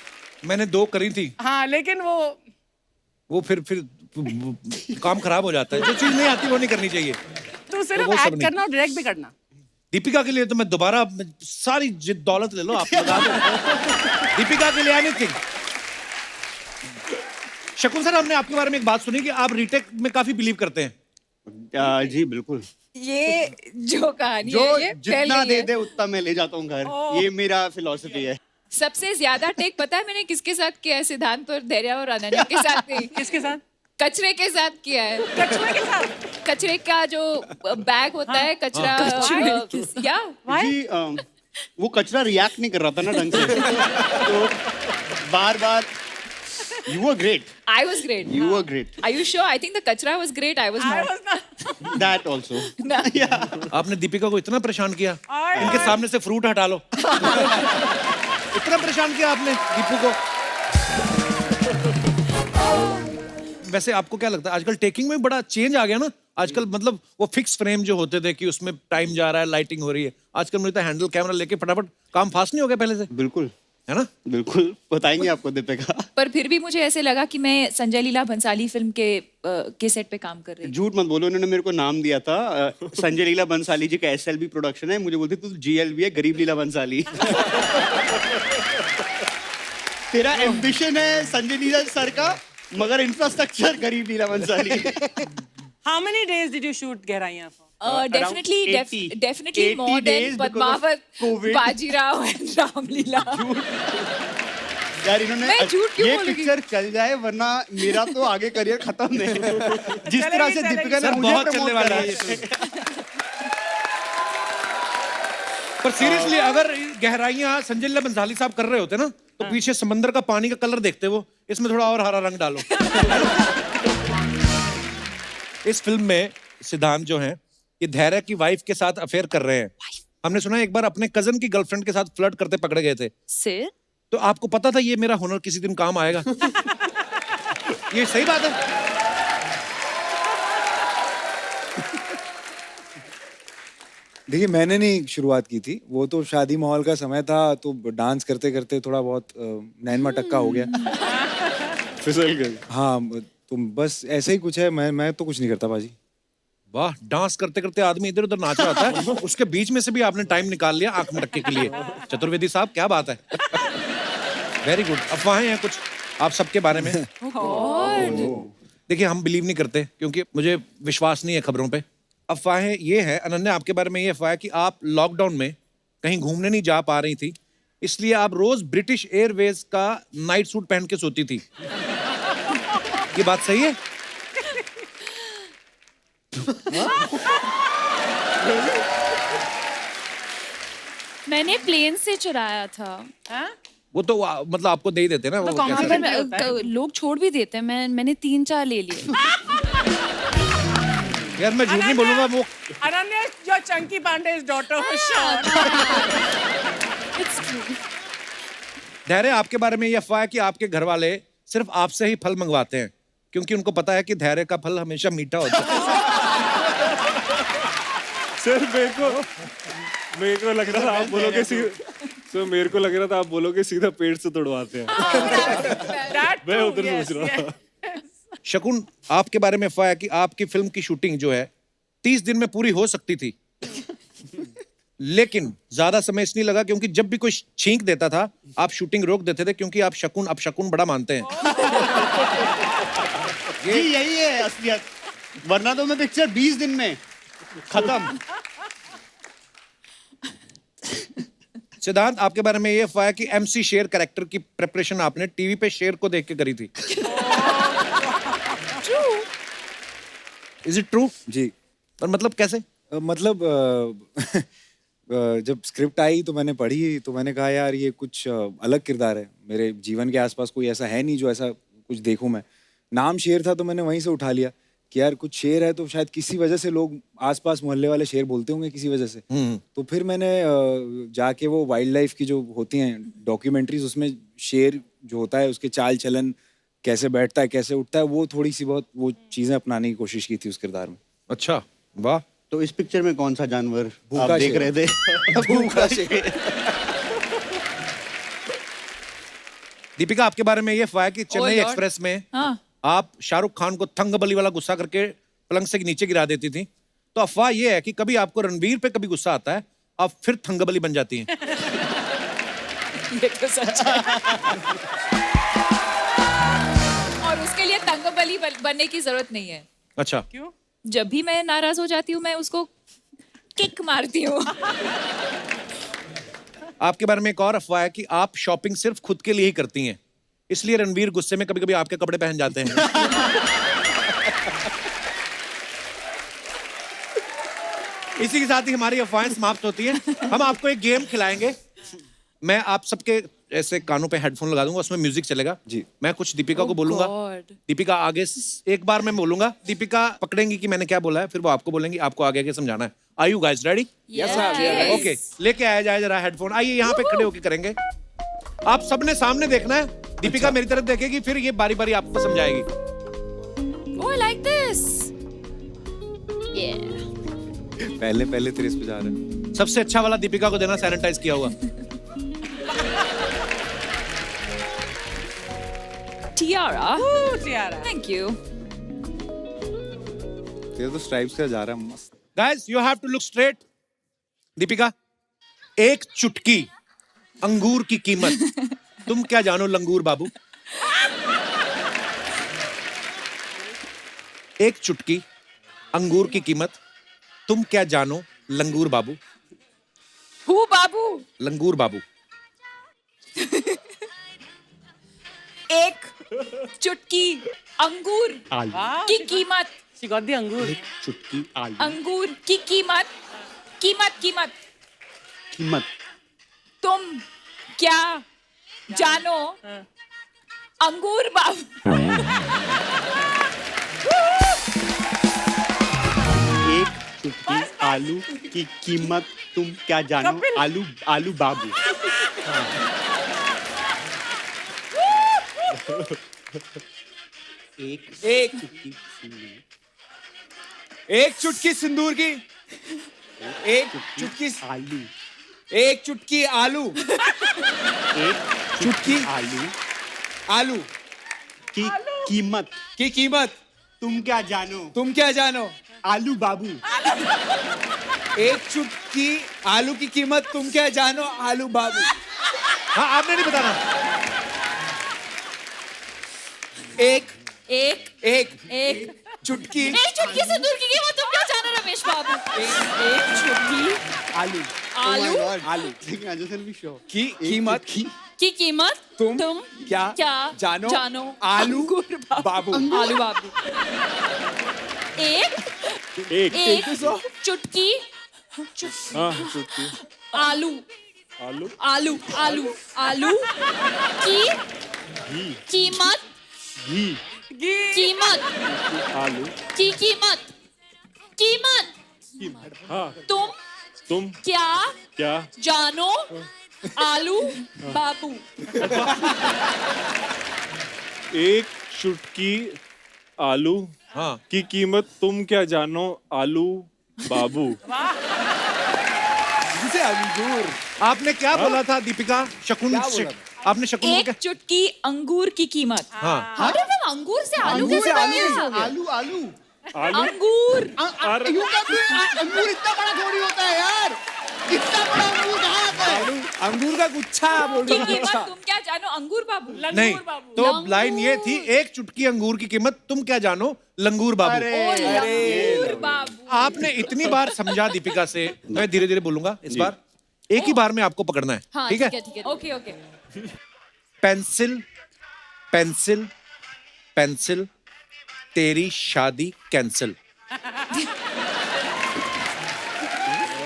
मैंने 2 करी थी। हाँ लेकिन वो फिर काम खराब हो जाता है। जो चीज नहीं आती वो नहीं करनी चाहिए। तो सिर्फ वो सब एक्ट नहीं। करना और डायरेक्ट भी करना। दीपिका के लिए तो मैं दोबारा सारी दौलत ले लो आप, लगा दो। दीपिका के लिए एनीथिंग। शकुन सर, हमने आपके बारे में एक बात सुनी कि आप रीटेक में काफी बिलीव करते हैं। जी बिल्कुल। ये जो कहानी जो है ये जितना दे दे उतना मैं ले जाता हूँ घर, ये मेरा फिलॉसफी है। सबसे ज्यादा टेक पता है मैंने किसके साथ किया है? सिद्धांत और धैर्य और अनन्या के साथ नहीं। किसके साथ? कचरे के साथ किया है। कचरे के साथ? कचरे का जो बैग होता है, कचरा या जी वो कचरा रिएक्ट नहीं कर रहा था ना ढंग से, तो बार बार You were great. I was great. You were great. Are you sure? I think the kachra was great. I was not. That also. आपने दीपिका को इतना परेशान किया, इनके सामने से फ्रूट हटा लो। इतना परेशान किया आपने दीपू को। वैसे आपको क्या लगता है आजकल टेकिंग में बड़ा चेंज आ गया ना? आजकल मतलब वो फिक्स फ्रेम जो होते थे कि उसमें टाइम जा रहा है, लाइटिंग हो रही है, आजकल मुझे तो हैंडल कैमरा लेके फटाफट काम फास्ट नहीं हो गया पहले से? बिल्कुल है ना? बिल्कुल बताएंगे आपको दीपिका। पर फिर भी मुझे ऐसे लगा कि मैं संजय लीला भंसाली फिल्म के सेट पे काम कर रही हूँ। झूठ मत बोलो, उन्होंने मेरे को नाम दिया था। संजय लीला बंसाली जी का SLB प्रोडक्शन है, मुझे बोलते तू GLB है, गरीब लीला बंसाली। तेरा एम्बिशन है संजय लीला सर का, मगर इंफ्रास्ट्रक्चर गरीब लीला Bhansali. How many days did you shoot गहराइयाँ for? Definitely more than Padmavat, Bajirao and Ramlila. यार इन्होंने मैं झूठ क्यों ये बोलूंगी? पिक्चर चल जाए वरना मेरा तो आगे करियर खत्म नहीं। जिस तरह से चलेगी, दीपिका ने सर मुझे बहुत promote चलने वाला करा है ये फिल्म। पर सीरियसली अगर गहराइयां संजय लीला भंसाली साहब कर रहे होते ना तो पीछे समंदर का पानी का कलर देखते वो, इसमें थोड़ा और हरा रंग डालो। इस फिल्म में सिद्धांत जो हैं ये धैर्य की वाइफ के साथ अफेयर कर रहे हैं। हमने सुना एक बार अपने कजन की गर्लफ्रेंड के साथ फ्लर्ट करते पकड़े गए थे। सिर तो आपको पता था ये मेरा हुनर किसी दिन काम आएगा? ये सही बात है। देखिए मैंने नहीं शुरुआत की थी, वो तो शादी माहौल का समय था, तो डांस करते करते थोड़ा बहुत नैनमा टक्का हो गया। फिसल गए। हाँ तो बस ऐसे ही कुछ है। मैं तो कुछ नहीं करता बाजी। वाह, डांस करते करते आदमी इधर उधर नाच रहा होता है, उसके बीच में से भी आपने टाइम निकाल लिया आंख में टक्के के लिए। चतुर्वेदी साहब क्या बात है। Very good. अफवाहें हैं कुछ आप सबके बारे में। देखिए हम बिलीव नहीं करते क्योंकि मुझे विश्वास नहीं है खबरों पे। अफवाहें ये है, अनन्या आपके बारे में ये अफवाह है कि आप लॉकडाउन में कहीं घूमने नहीं जा पा रही थी, इसलिए आप रोज ब्रिटिश एयरवेज का नाइट सूट पहन के सोती थी। ये बात सही है? मैंने प्लेन से चुराया था। वो तो मतलब आपको दे ही देते ना वो तो कैसे? पर लोग छोड़ भी देते हैं। मैंने 3-4 ले लिए। यार मैं झूठ नहीं बोलूंगा वो। Ananya, your Chunky Pandey's daughter for sure. It's true. धैर्य आपके बारे में ये अफवाह है कि आपके घर वाले सिर्फ आपसे ही फल मंगवाते हैं क्योंकि उनको पता है कि धैर्य का फल हमेशा मीठा होता है। सर मेरे को लग रहा था आप बोलोगे सर मेरे को लग रहा था आप बोलोगे सीधा पेट से तोड़वाते हैं। That मैं too, उधर yes, सोच रहा था। yes. शकुन आपके बारे में अफवाह है कि आपकी फिल्म की शूटिंग जो है 30 दिन में पूरी हो सकती थी, लेकिन ज्यादा समय इसलिए लगा क्योंकि जब भी कोई छींक देता था आप शूटिंग रोक देते थे क्योंकि आप शकुन अपशकुन बड़ा मानते हैं। जी यही है असलियत, वरना तो मैं पिक्चर 20 दिन में खत्म। सिद्धांत आपके बारे में ये अफवाह है कि MC शेर कैरेक्टर की प्रिपरेशन आपने टीवी पे शेर को देख के करी थी। Is it true? जी। पर मतलब कैसे? मतलब जब स्क्रिप्ट आई तो मैंने पढ़ी तो मैंने कहा यार ये कुछ अलग किरदार है, मेरे जीवन के आसपास कोई ऐसा है नहीं जो ऐसा कुछ देखूं मैं। नाम शेर था तो मैंने वहीं से उठा लिया कि यार कुछ शेर है तो शायद किसी वजह से लोग आसपास मोहल्ले वाले शेर बोलते होंगे किसी वजह से। तो फिर मैंने जाके वो वाइल्ड लाइफ की जो होती हैं डॉक्यूमेंट्रीज, उसमें शेर जो होता है उसके चाल चलन कैसे बैठता है कैसे उठता है, वो थोड़ी सी बहुत वो चीजें अपनाने की कोशिश की थी उस किरदार में। अच्छा, वाह। तो इस पिक्चर में कौन सा जानवर भूखा आप देख शेर। रहे थे? भूखा शेर। दीपिका आपके बारे में ये अफवाह है कि चेन्नई Lord. एक्सप्रेस में हाँ आप शाहरुख खान को थंगबली वाला गुस्सा करके पलंग से नीचे गिरा देती थी। तो अफवाह ये है कि कभी आपको रणवीर पे कभी गुस्सा आता है, आप फिर थंगबली बन जाती हैं। ये तो सच है। और उसके लिए तंगबली बनने की जरूरत नहीं है। अच्छा, क्यों? जब भी मैं नाराज हो जाती हूँ मैं उसको किक मारती हूँ। आपके बारे में एक और अफवाह है कि आप शॉपिंग सिर्फ खुद के लिए ही करती हैं, इसलिए रणवीर गुस्से में कभी कभी आपके कपड़े पहन जाते हैं। इसी के साथ ही हमारी अफवाहें समाप्त होती हैं। हम आपको एक गेम खिलाएंगे। मैं आप सबके ऐसे कानों पे हेडफोन लगा दूंगा, उसमें म्यूजिक चलेगा जी। मैं कुछ दीपिका को Oh बोलूंगा, God. दीपिका आगे एक बार मैं बोलूंगा, दीपिका पकड़ेंगी कि मैंने क्या बोला है, फिर वो आपको बोलेंगी, आपको आगे आगे समझाना है। Are you guys ready? Yes. Okay, लेके आया जाए जरा हेडफोन। आइए यहाँ पे खड़े होके करेंगे। आप सबने सामने देखना है, दीपिका मेरी तरफ देखेगी, फिर ये बारी बारी आपको समझाएगी। Oh, I like this. Yeah. पहले तेरे इस पे जा रहे हैं। सबसे अच्छा वाला दीपिका को देना, सैनिटाइज किया हुआ। Tiara. Ooh, Tiara. Thank you. तेरे तो स्ट्राइप्स का जा रहा है मस्त। Guys you have to look straight. Deepika, एक चुटकी अंगूर की कीमत तुम क्या जानो लंगूर बाबू? एक चुटकी अंगूर की कीमत तुम क्या जानो लंगूर बाबू? Who बाबू? लंगूर बाबू। एक चुटकी अंगूर की कीमत। She got the अंगूर। चुटकी आलू अंगूर की कीमत। कीमत कीमत। कीमत। तुम क्या जानो अंगूर बाबू। एक चुटकी आलू की कीमत तुम क्या जानो आलू आलू बाबू। एक चुटकी सिंदूर की, एक चुटकी आलू एक चुटकी आलू, एक चुटकी आलू आलू की कीमत की कीमत तुम क्या जानो तुम क्या जानो आलू बाबू। एक चुटकी आलू की कीमत तुम क्या जानो आलू बाबू। हाँ आपने नहीं बताना। एक एक एक एक चुटकी एक चुटकी सिंदूर की कीमत तुम क्या जानो रमेश बाबू। एक चुटकी आलू आलू आलू की कीमत की कीमत तुम क्या जानो आलू बाबू। आलू बाबू। एक एक चुटकी हाँ चुटकी आलू आलू आलू आलू आलू की कीमत घी कीमत आलू की कीमत हाँ तुम क्या जानो आलू बाबू। एक चुटकी आलू हाँ की कीमत तुम क्या जानो आलू बाबू। जिसे अंगूर आपने क्या बोला था दीपिका? शकुन क्या बोला आपने शकुन को एक क्या? चुटकी अंगूर की कीमत। हाँ How did हम अंगूर से आलू कैसे बन गया? आलू आलू आलू अंगूर अंगूर इतना बड़ा थोड़ी होता है यार। इतना बड़ा अंगूर कहाँ आता है? अंगूर का गुच्छा बोल की रहा कीमत अच्छा। तुम क्या जानो अंगूर बाबू। नहीं तो लाइन ये थी, एक चुटकी अंगूर की कीमत तुम क्या जानो लंगूर बाबू। लंगूर बाबू। आपने इतनी बार समझा दीपिका से, मैं धीरे धीरे बोलूंगा इस बार। एक ही बार में आपको पकड़ना है। हाँ ठीक है? ठीक है okay okay. Pencil pencil pencil तेरी शादी कैंसिल।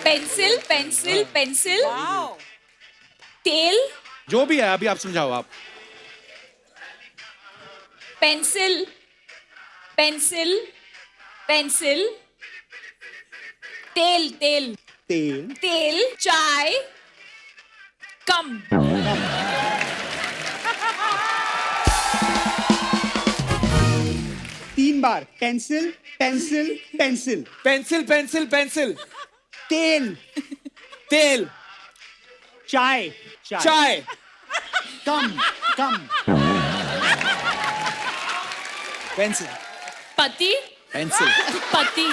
पेंसिल पेंसिल पेंसिल तेल जो भी है अभी आप समझाओ आप। पेंसिल पेंसिल पेंसिल तेल तेल तेल तेल चाय कम। तीन बार pencil pencil pencil pencil pencil pencil तेल तेल चाय चाय कम कम पेंसिल पति पेंसिल पति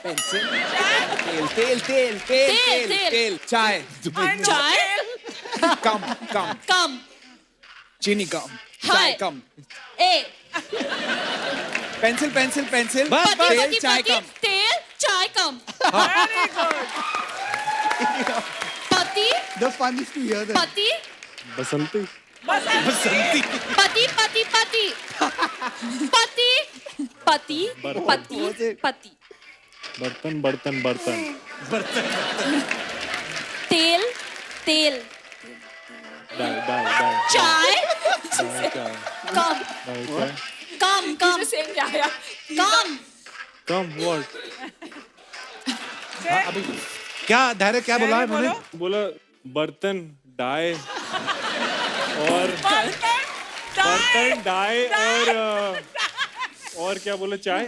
पेंसिल तेल तेल तेल तेल तेल, तेल तेल। तेल चाय चाय कम कम कम चीनी कम हाय। चाय कम ए पेंसिल पेंसिल पेंसिल बस, बस। तेल चाय कम तेल चाय कम। पति The fun is to hear them. पति बसंती पति पति पति पति पति पति पति बर्तन बर्तन बर्तन तेल तेल डाल डाल डाल चाय चाय कम चाय कम कम कम कम व्हाट अभी क्या धैर्य क्या बोला है उन्होंने? बोला बर्तन डाई और बर्तन डाई और क्या बोला चाय।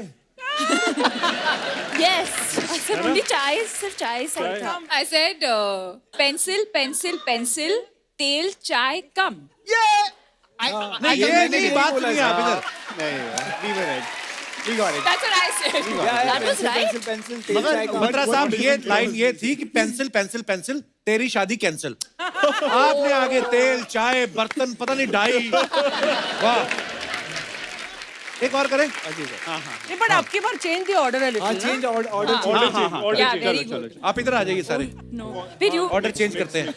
Yes, I said only चाय सिर्फ चाय सही था। I said pencil pencil pencil तेल चाय कम। नहीं ये नहीं बात नहीं है आप इधर। We were right. We got it. That's what I said. That was right. Pencil तेल चाय कम मंत्रा साहब ये लाइन ये थी कि पेंसिल पेंसिल पेंसिल तेरी शादी कैंसिल। आपने आगे तेल चाय बर्तन पता नहीं डाई। वाह एक और करें। नहीं बट आपकी बार चेंज द ऑर्डर है हाँ little change order Yeah, very good. आप इधर आ जाइए सारे, Did you? ऑर्डर चेंज करते हैं।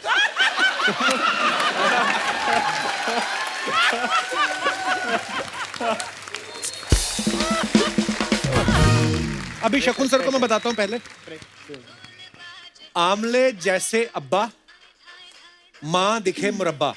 अभी शकुन सर को मैं बताता हूं पहले। आमले जैसे अब्बा, मां दिखे मुरब्बा।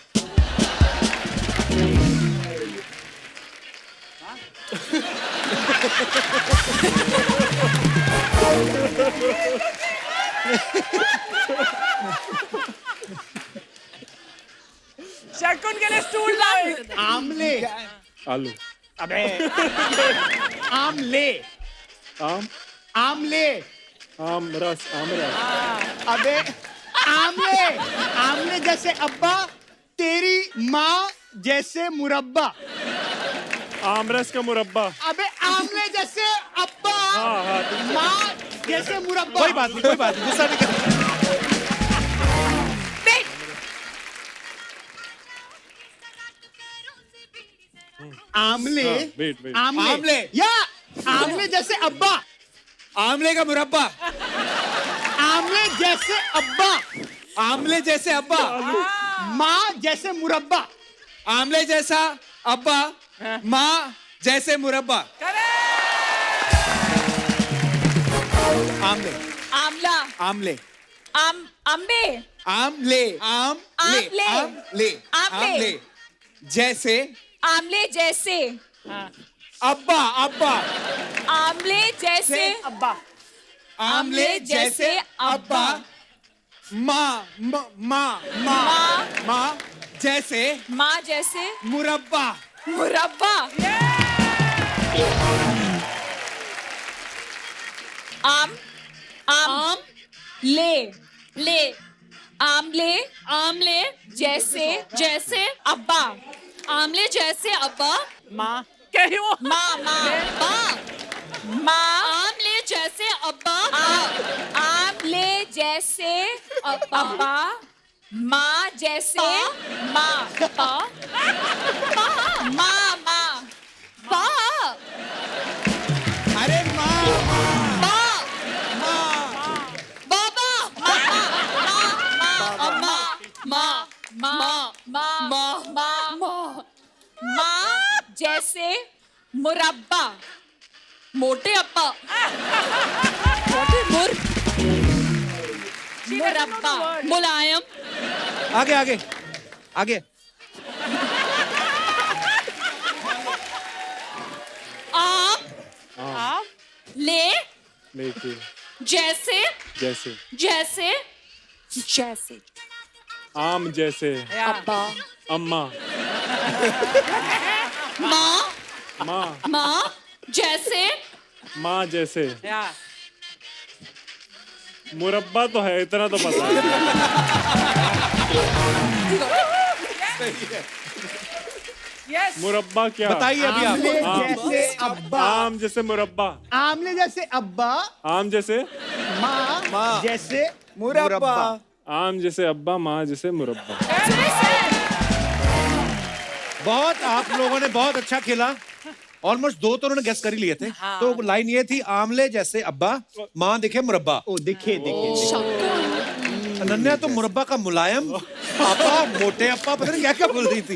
शकुन के लिए स्टूल लाओ। आमले। आलू। अबे आमले। आमले। आम रस। अबे आमले। आमले जैसे अब्बा, तेरी माँ जैसे मुरब्बा। आमरस का मुरब्बा। अबे आमले जैसे अब्बा, माँ जैसे मुरब्बा। कोई बात नहीं, गुस्सा नहीं कर। आमले। वेट। आमले या आमले जैसे अब्बा, आमले का मुरब्बा। आमले जैसे अब्बा, आमले जैसे अब्बा। माँ जैसे मुरब्बा। आमले जैसा अब्बा, माँ जैसे मुरब्बा। आमले। आमला। आमले। अम्बे। आमले। आमले। आमले। आमले। जैसे आमले जैसे अब्बा। अब्बा। आमले जैसे अब्बा। आमले जैसे अब्बा, माँ जैसे माँ जैसे मुरब्बा। मुरब्बा। आम ले आमले जैसे अब्बा। आमले जैसे अब्बा। माँ क्या ही वो? माँ आमले जैसे अब्बा। आमले जैसे अब्बा, माँ जैसे माँ। अरे माँ जैसे मुरब्बा। मोटे अप्पा। मुरब्बा। मुलायम। आगे। आम लेके। जैसे आम जैसे अब्बा। अम्मा। माँ जैसे माँ जैसे या मुरब्बा तो है, इतना तो पता है। यस मुरब्बा क्या? बताइए अभी आप। आमले जैसे अब्बा। आम जैसे मुरब्बा। आमले जैसे अब्बा, आम जैसे माँ जैसे मुरब्बा। आम जैसे अब्बा, माँ जैसे मुरब्बा। बहुत आप लोगों ने बहुत अच्छा खेला। ऑलमोस्ट 2 तो उन्होंने गेस कर ही लिए थे। तो लाइन ये थी, आमले जैसे अब्बा, माँ दिखे मुरब्बा। ओ दिखे। अनन्या तो मुरब्बा का मुलायम अपा, मोटे अपा, पता नहीं क्या क्या बोल रही थी।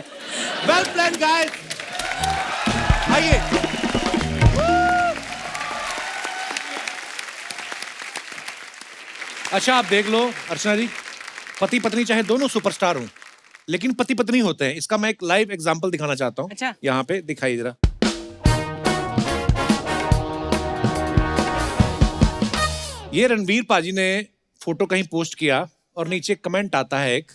Well plan guys. आइए अच्छा आप देख लो अर्चना जी, पति पत्नी चाहे दोनों सुपरस्टार हों, लेकिन पति पत्नी होते हैं। इसका मैं एक लाइव एग्जांपल दिखाना चाहता हूँ। अच्छा। यहाँ पे दिखाइए जरा। ये रणवीर पाजी ने फोटो कहीं पोस्ट किया और नीचे कमेंट आता है एक,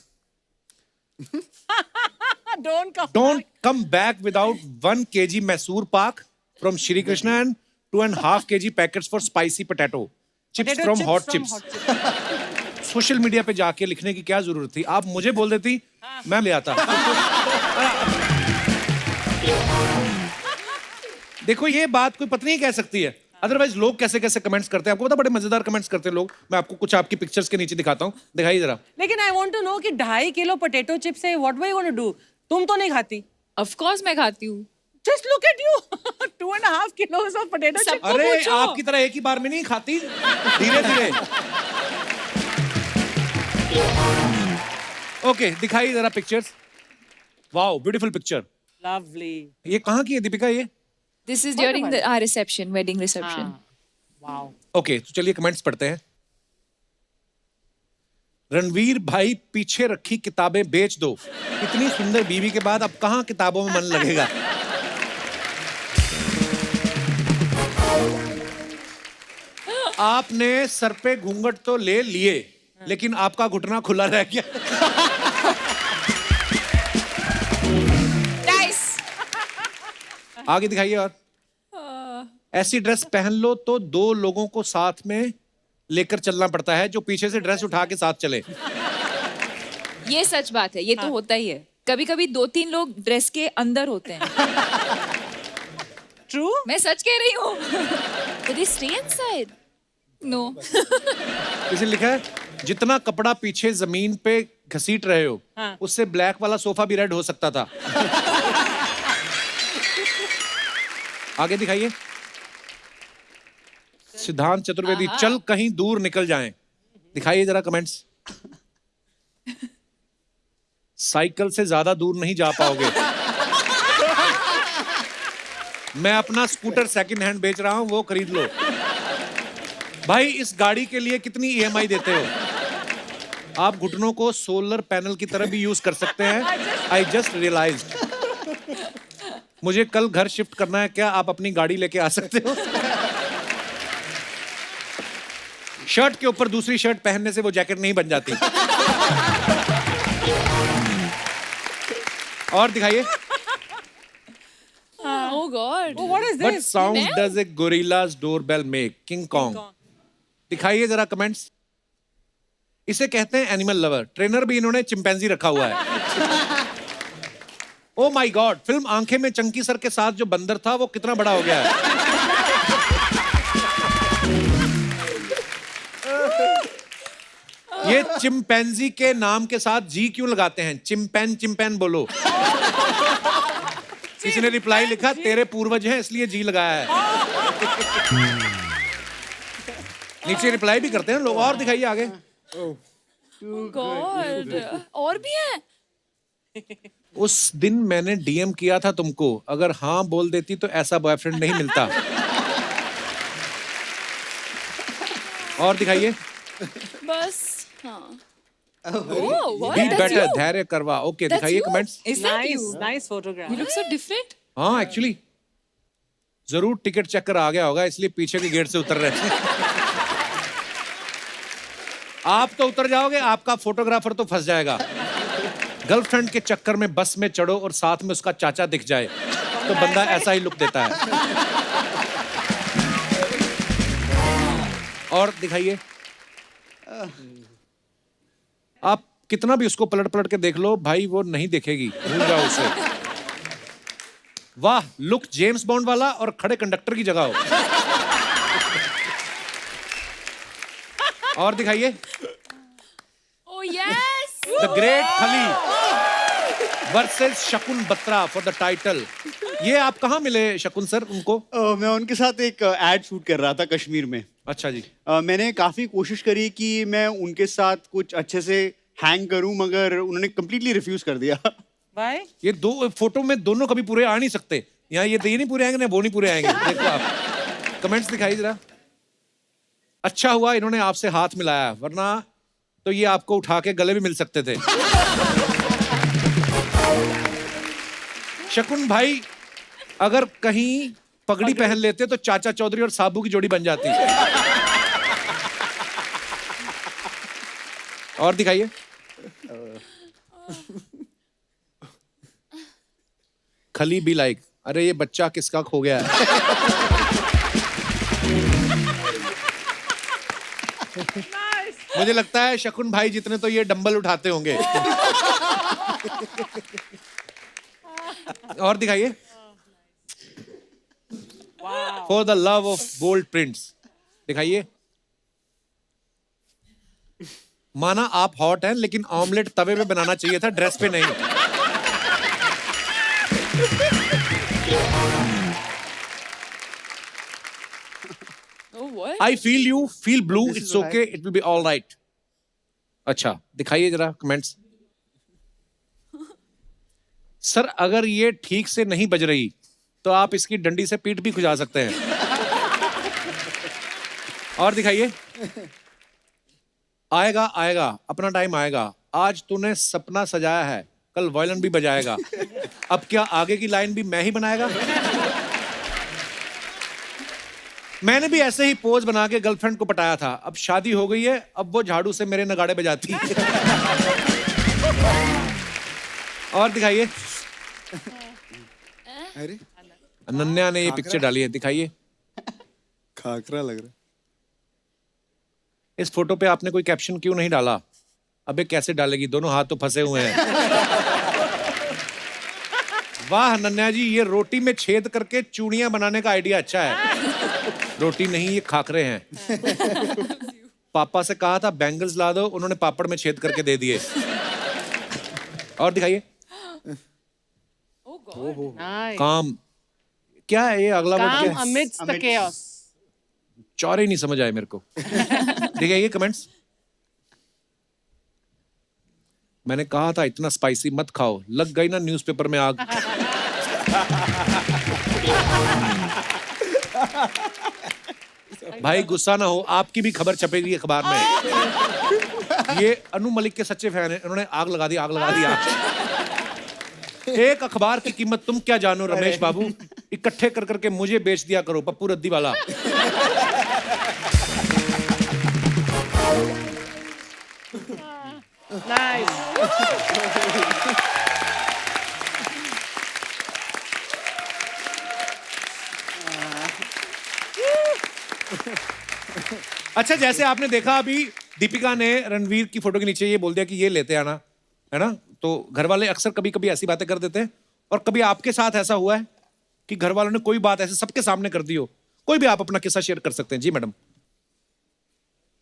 don't come back without 1 kg Mysore pak from Shri Krishna and 2.5 kg packets for spicy potato chips from hot chips. Social media पे जाके लिखने की क्या जरूरत थी? आप मुझे बोल देती, मैं ले आता। देखो ये बात कोई पत्नी ही कह सकती है, अदरवाइज लोग कैसे कैसे कमेंट्स करते हैं। आपको पता, बड़े मजेदार कमेंट्स करते हैं लोग। मैं आपको कुछ आपकी पिक्चर्स के नीचे दिखाता हूँ, दिखाइए जरा। लेकिन आई वांट टू नो कि 2.5 किलो पोटैटो चिप्स है, what were you gonna do? तुम तो नहीं खाती। ऑफ कोर्स मैं खाती हूँ। Just look at you. 2.5 किलोस of potato chips. अरे आपकी तरह एक ही बार में नहीं खाती, धीरे धीरे। ओके दिखाइए जरा pictures. Wow, beautiful picture. Lovely. ये कहाँ की है दीपिका ये? This is during our reception, wedding reception. Wow. Okay, तो चलिए कमेंट्स पढ़ते हैं। रणवीर भाई पीछे रखी किताबें बेच दो, इतनी सुंदर बीवी के बाद अब कहाँ किताबों में मन लगेगा। आपने सर पे घूंघट तो ले लिए, लेकिन आपका घुटना खुला रह गया। Nice. आगे दिखाइए। और ऐसी ड्रेस पहन लो तो 2 लोगों को साथ में लेकर चलना पड़ता है, जो पीछे से ड्रेस उठा के साथ चले। ये सच बात है, ये तो होता ही है। कभी कभी 2-3 लोग ड्रेस के अंदर होते हैं। ट्रू। मैं सच कह रही हूँ। But they stay inside. No. किसी ने लिखा है, जितना कपड़ा पीछे जमीन पे घसीट रहे हो, उससे ब्लैक वाला सोफा भी रेड हो सकता था। आगे दिखाइए। सिद्धांत चतुर्वेदी, चल कहीं दूर निकल जाएं। दिखाइए जरा कमेंट्स। साइकिल से ज्यादा दूर नहीं जा पाओगे। मैं अपना स्कूटर सेकंड हैंड बेच रहा हूं, वो खरीद लो। भाई इस गाड़ी के लिए कितनी ईएमआई देते हो? आप घुटनों को सोलर पैनल की तरह भी यूज कर सकते हैं। I just realized. मुझे कल घर शिफ्ट करना है, क्या आप अपनी गाड़ी लेके आ सकते हो? शर्ट के ऊपर दूसरी शर्ट पहनने से वो जैकेट नहीं बन जाती। और दिखाइए। Oh God. Oh, what is What this? sound does a gorilla's doorbell make? King Kong. दिखाइए जरा कमेंट्स। इसे कहते हैं एनिमल लवर। ट्रेनर भी इन्होंने चिंपैंजी रखा हुआ है। ओ माय गॉड, फिल्म आंखें में चंकी सर के साथ जो बंदर था वो कितना बड़ा हो गया है। ये चिंपैंजी के नाम के साथ जी क्यों लगाते हैं? चिंपैन चिंपैन बोलो। किसी ने रिप्लाई लिखा, तेरे पूर्वज हैं इसलिए जी लगाया है। नीचे रिप्लाई भी करते हैं लोग। और दिखाइए आगे। God. और भी है? उस दिन मैंने डीएम किया था तुमको, अगर हाँ बोल देती तो ऐसा बॉयफ्रेंड नहीं मिलता। और दिखाइए। बस हाँ। Oh, what? Be That's better, you? धैर्य करवा। ओके, That's दिखाइए you? Comments. Is that Nice, you? nice photograph. You look so different. हाँ एक्चुअली जरूर टिकट चक्कर आ गया होगा, इसलिए पीछे के गेट से उतर रहे हैं। आप तो उतर जाओगे, आपका फोटोग्राफर तो फंस जाएगा। गर्लफ्रेंड के चक्कर में बस में चढ़ो और साथ में उसका चाचा दिख जाए तो बंदा ऐसा ही लुक देता है। और दिखाइए। आप कितना भी उसको पलट पलट के देख लो भाई, वो नहीं देखेगी, भूल जाओ उसे। वाह, लुक जेम्स बॉन्ड वाला और खड़े कंडक्टर की जगह हो। और दिखाइए। Oh yes. द ग्रेट खली वर्सेस शकुन बत्रा फॉर द टाइटल। ये आप कहाँ मिले शकुन सर उनको? मैं उनके साथ एक एड शूट कर रहा था कश्मीर में। अच्छा जी। मैंने काफी कोशिश करी कि मैं उनके साथ कुछ अच्छे से हैंग करूं, मगर उन्होंने कम्प्लीटली रिफ्यूज कर दिया। भाई ये दो फोटो में दोनों कभी पूरे आ नहीं सकते। यहाँ ये नहीं पूरे आएंगे ना वो नहीं पूरे आएंगे। देखो आप कमेंट्स दिखाइए जरा। अच्छा हुआ इन्होंने आपसे हाथ मिलाया, वरना तो ये आपको उठा के गले भी मिल सकते थे। शकुन भाई अगर कहीं पगड़ी पहन लेते तो चाचा चौधरी और साबू की जोड़ी बन जाती। और दिखाइए। खली बी लाइक, अरे ये बच्चा किसका खो गया है? मुझे लगता है शकुन भाई जितने तो ये डंबल उठाते होंगे। और दिखाइए। For the love of bold prints दिखाइए। माना आप हॉट हैं, लेकिन ऑमलेट तवे पे बनाना चाहिए था, ड्रेस पे नहीं। Oh what? I feel you, feel blue, it's okay, it will be all right. अच्छा दिखाइए जरा कमेंट्स। सर अगर ये ठीक से नहीं बज रही तो आप इसकी डंडी से पीठ भी खुजा सकते हैं। और दिखाइए। आएगा आएगा, अपना टाइम आएगा। आज तूने सपना सजाया है, कल वायलिन भी बजाएगा। अब क्या आगे की लाइन भी मैं ही बनाएगा? मैंने भी ऐसे ही पोज बना के गर्लफ्रेंड को पटाया था। अब शादी हो गई है, अब वो झाड़ू से मेरे नगाड़े बजाती है। और दिखाइए। अरे अनन्या ने ये पिक्चर डाली है, दिखाइए। खाकरा लग रहा है। इस फोटो पे आपने कोई कैप्शन क्यों नहीं डाला? अबे कैसे डालेगी, दोनों हाथ तो फंसे हुए हैं। वाह अनन्या जी, ये रोटी में छेद करके चूड़ियां बनाने का आइडिया अच्छा है। रोटी नहीं, ये खाकरे हैं। पापा से कहा था बैंगल्स ला दो, उन्होंने पापड़ में छेद करके दे दिए। और दिखाइए। काम क्या है ये? अगला वर्ड क्या है? amidst the chaos. चौरे ही नहीं समझ आए मेरे को। देखिए कमेंट्स। मैंने कहा था इतना स्पाइसी मत खाओ, लग गई ना न्यूज़पेपर में आग। भाई गुस्सा ना हो, आपकी भी खबर छपेगी अखबार में। ये अनु मलिक के सच्चे फैन हैं, उन्होंने आग लगा दी, आग लगा दी आग। एक अखबार की कीमत तुम क्या जानो रमेश बाबू, इकट्ठे कर करके मुझे बेच दिया करो, पप्पू रद्दी वाला। Nice. अच्छा, जैसे आपने देखा अभी दीपिका ने रणवीर की फोटो के नीचे ये बोल दिया कि ये लेते आना, है ना? तो घर वाले अक्सर कभी कभी ऐसी बातें कर देते हैं। और कभी आपके साथ ऐसा हुआ है कि घर वालों ने कोई बात ऐसे सबके सामने कर दी हो? कोई भी आप अपना किस्सा शेयर कर सकते हैं। जी madam.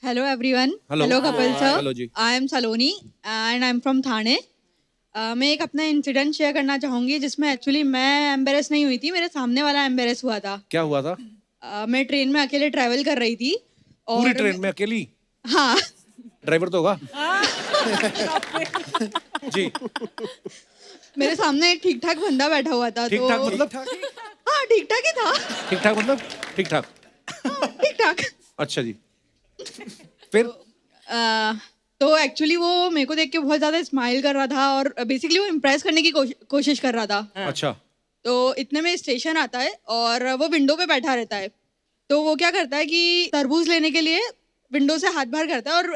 Hello everyone. Hello. Hello Kapil sir. Hello जी। I am Saloni and I am from Thane. मैं एक अपना इंसिडेंट शेयर करना चाहूंगी जिसमें एक्चुअली मैं एम्बेरस नहीं हुई थी, मेरे सामने वाला एम्बेरस हुआ था। क्या हुआ था? मैं ट्रेन में अकेले ट्रैवल कर रही थी और पूरी ट्रेन में अकेली? हाँ। ड्राइवर तो होगा। जी। मेरे सामने एक ठीक ठाक बंदा बैठा हुआ था। ठीक ठाक मतलब? हाँ ठीक ठाक ही था। ठीक ठाक मतलब? ठीक ठाक। ठीक ठाक। अच्छा जी। फिर तो एक्चुअली वो मेरे को देख के बहुत ज्यादा स्माइल कर रहा था और बेसिकली वो इम्प्रेस करने की कोशिश कर रहा था। अच्छा। तो इतने में स्टेशन आता है और वो विंडो पे बैठा रहता है। तो वो क्या करता है कि तरबूज लेने के लिए विंडो से हाथ बाहर करता है और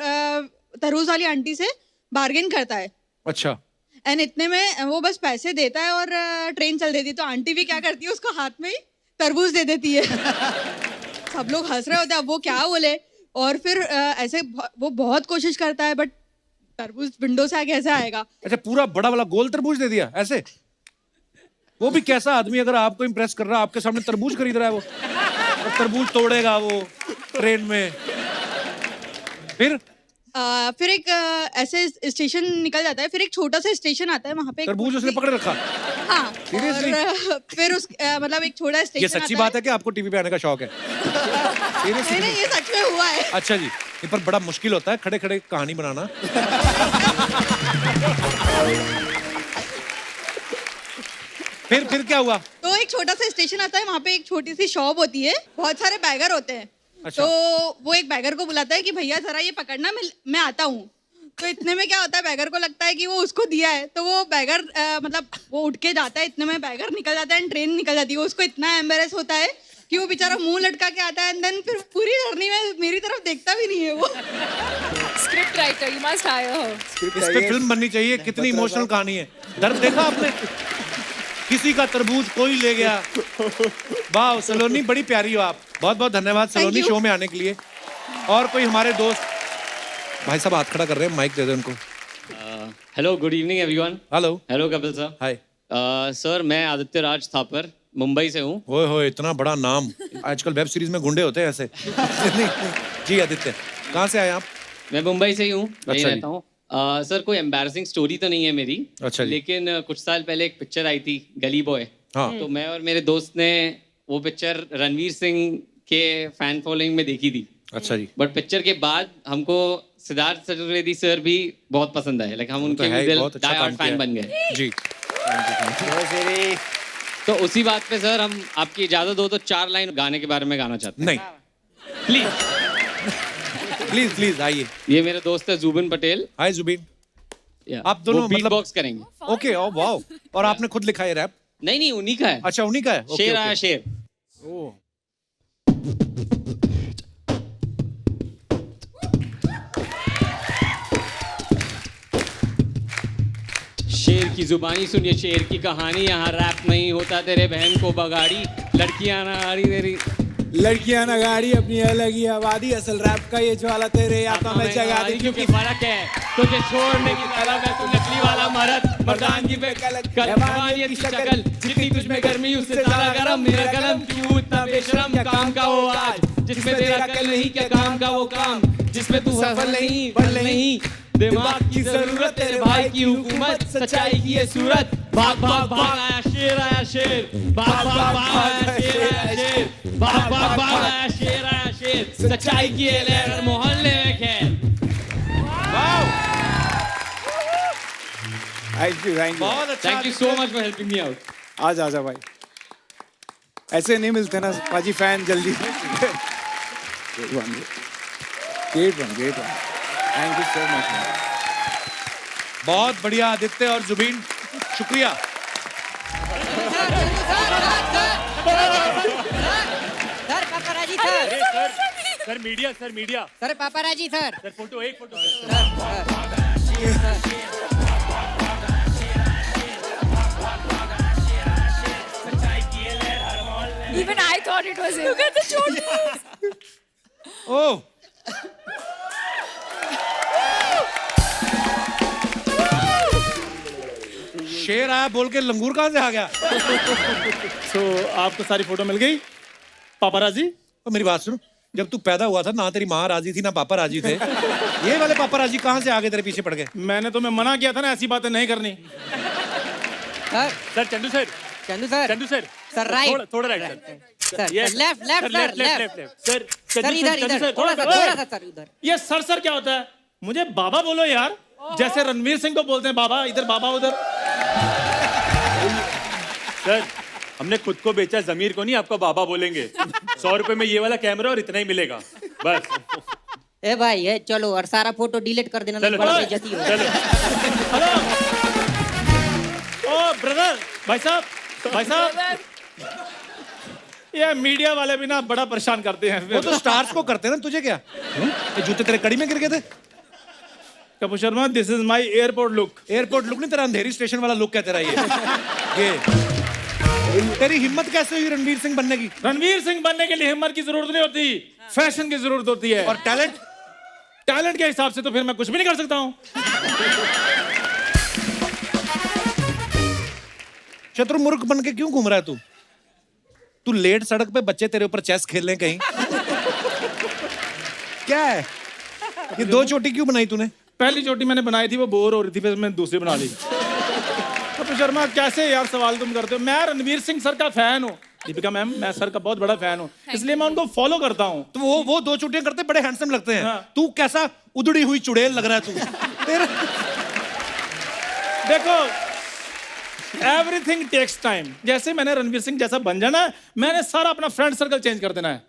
तरबूज वाली आंटी से बार्गेन करता है। अच्छा। एंड इतने में वो बस पैसे देता है और ट्रेन चल देती है। तो आंटी भी क्या करती है, उसको हाथ में ही तरबूज दे देती है। सब लोग हंस रहे होते हैं, अब वो क्या बोले। और फिर ऐसे वो बहुत कोशिश करता है बट तरबूज विंडो से आगे ऐसे आएगा। अच्छा, पूरा बड़ा वाला गोल तरबूज दे दिया ऐसे? वो भी कैसा आदमी, अगर आपको इम्प्रेस कर रहा है, आपके सामने तरबूज खरीद रहा है वो, और तरबूज तोड़ेगा वो ट्रेन में। फिर एक ऐसे स्टेशन निकल जाता है, फिर एक छोटा सा स्टेशन आता है, वहाँ पे तरबूज उसने पकड़ रखा? हाँ। Seriously? और फिर उस मतलब एक छोटा स्टेशन। ये सच्ची बात है कि आपको टीवी पे आने का शौक है? नहीं, ये सच में हुआ है। अच्छा जी। ये पर बड़ा मुश्किल होता है खड़े खड़े कहानी बनाना। फिर क्या हुआ? तो एक छोटा सा स्टेशन आता है, वहाँ पे एक छोटी सी शॉप होती है, बहुत सारे बैगर होते हैं। अच्छा। तो वो एक बैगर को बुलाता है कि भैया जरा ये पकड़ना, मैं आता हूँ। तो इतने में क्या होता है, बैगर को लगता है कि वो उसको दिया है, तो वो बैगर मतलब वो उठ के जाता है। इतने में बैगर निकल जाता है, ट्रेन निकल जाती है। उसको इतना एम्बेरस होता है कि वो बेचारा मुंह लटका के आता है एंड देन फिर पूरी जर्नी में मेरी तरफ देखता भी नहीं है वो। Script writer, you must hire her. इस पे फिल्म बननी चाहिए। कितनी इमोशनल कहानी है। दर्द देखा आपने? किसी का तरबूज कोई ले गया। वाह सलोनी, बड़ी प्यारी हो आप। बहुत बहुत धन्यवाद सलोनी शो में आने के लिए। और कोई हमारे दोस्त भाई साहब हाथ खड़ा कर रहे हैं, माइक दे दो उनको। Hello, good evening everyone. Hello. Hello Kapil sir. Hi sir, मैं आदित्य राज थापर मुंबई से हूँ। ओए होए, इतना बड़ा नाम। आजकल वेब सीरीज में गुंडे होते हैं ऐसे। जी आदित्य, कहाँ से आए आप? मैं मुंबई से ही हूँ, वहीं अच्छा रहता हूँ। सर, कोई एम्बैरसिंग स्टोरी तो नहीं है मेरी। अच्छा जी। लेकिन कुछ साल पहले एक पिक्चर आई थी, गली बॉय। हाँ। तो मैं और मेरे दोस्त ने वो पिक्चर रणवीर सिंह के फैन फॉलोइंग में देखी थी। अच्छा जी। बट पिक्चर के बाद हमको सिद्धार्थ चतुर्वेदी सर भी बहुत पसंद आए। लाइक हम उनके है, भी बहुत अच्छा डाई काम हार्ड फैन किया बन गए। जी। तो उसी बात पे सर हम आपकी इजाजत हो तो 4 लाइन गाने के बारे में गाना चाहते हैं। नहीं, प्लीज प्लीज प्लीज आइए। ये मेरे दोस्त है जुबिन पटेल। हाय जुबिन। या, आप दोनों वो बीट मतलब बॉक्स करेंगे। Okay, oh wow. और आपने खुद लिखा है रैप? नहीं नहीं उन्हीं का है। अच्छा, उन्हीं का है। शेर आया शेर। ओह, शेर की जुबानी सुनिए शेर की कहानी, यहाँ रैप नहीं होता तेरे बहन को बगाड़ी, लड़कियां ना आ रही तेरी लड़कियां ना गाड़ी अपनी अलग ही आबादी, असल रैप का ये ज्वाला तेरे आका में जगा दी, क्योंकि फर्क है तुझे छोड़ने की तलब है, तू नकली वाला मर्द मर्दानगी पे जवानियत की शक्ल, जितनी तुझमें गर्मी उससे ज्यादा गरम, मेरा कलम क्यों इतना बेशरम, क्या काम का वो आज जिसमें तेरा कल नहीं, क्या काम का वो काम जिसमें तू सफल नहीं बल नहीं, दिमाग की जरूरत तेरे भाई की हुकूमत, सच्चाई की ये सूरत, भाग भाग भाग आया शेर भाग भाग भाग आया शेर भाग भाग भाग आया शेर, सच्चाई की ये लहर मोहल्ले में खैर। थैंक यू बहुत अच्छा। Thank you so much for helping me out. आजा भाई, ऐसे नहीं मिलते ना पाजी फैन जल्दी। Get one thank you so much. बहुत बढ़िया आदित्य और जुबीन, शुक्रिया। Sir पापराजी sir media sir पापराजी sir photo एक photo Even I thought it was him. Look at the chotis. ओह, शेर आया बोल के लंगूर कहाँ से आ गया? तो आपको सारी फोटो मिल गई पापाराजी? तो मेरी बात सुन, जब तू पैदा हुआ था ना तेरी माँ राजी थी ना पापा राजी थे, ये वाले पापा राजी कहाँ से आगे तेरे पीछे पड़ गए? मैंने तुम्हें मना किया था ना ऐसी बातें नहीं करनी। Sir Chandu sir sir right थोड़ा right sir left sir sir इधर थोड़ा सा सर उधर। ये सर क्या होता है? मुझे बाबा बोलो यार, जैसे रणवीर सिंह को बोलते हैं बाबा इधर बाबा उधर। सर हमने खुद को बेचा, जमीर को नहीं। आपको बाबा बोलेंगे। 100 रुपए में ये वाला कैमरा और इतना ही मिलेगा बस। ए भाई ये चलो और सारा फोटो डिलीट कर देना, नहीं बड़ा बेइज्जती हो। हेलो ओ ब्रदर, भाई साहब ये मीडिया वाले भी ना बड़ा परेशान करते हैं। वो तो स्टार्स को करते हैं ना, तुझे क्या? ये जूते तेरे कड़ी में गिर गए थे? Kapoor Sharma, this is my airport look. Airport look नहीं, तेरा अंधेरी स्टेशन वाला लुक है तेरा ये तेरी हिम्मत कैसे हुई रणवीर सिंह बनने की? रणवीर सिंह बनने के लिए हिम्मत की जरूरत नहीं होती, फैशन की जरूरत होती है। और टैलेंट के हिसाब से तो फिर मैं कुछ भी नहीं कर सकता हूँ। शत्रुमुर्ख बन के क्यों घूम रहा है तू लेट सड़क पे बच्चे तेरे ऊपर चेस खेल रहे कहीं? क्या है ये? 2 चोटी क्यों बनाई तूने? पहली चोटी मैंने बनाई थी, वो बोर हो रही थी, फिर मैंने दूसरी बना ली। कपूर शर्मा कैसे यार सवाल तुम करते हो? मैं रणवीर सिंह सर का फैन हूँ। दीपिका मैम, मैं सर का बहुत बड़ा फैन हूँ, इसलिए मैं उनको फॉलो करता हूँ। तो वो 2 चोटियां करते बड़े हैंडसम लगते हैं। हाँ। तू कैसा उधड़ी हुई चुड़ैल लग रहा है तू। देखो एवरीथिंग टेक्स टाइम। जैसे मैंने रणवीर सिंह जैसा बन जाना है, मैंने सारा अपना फ्रेंड सर्कल चेंज कर देना है।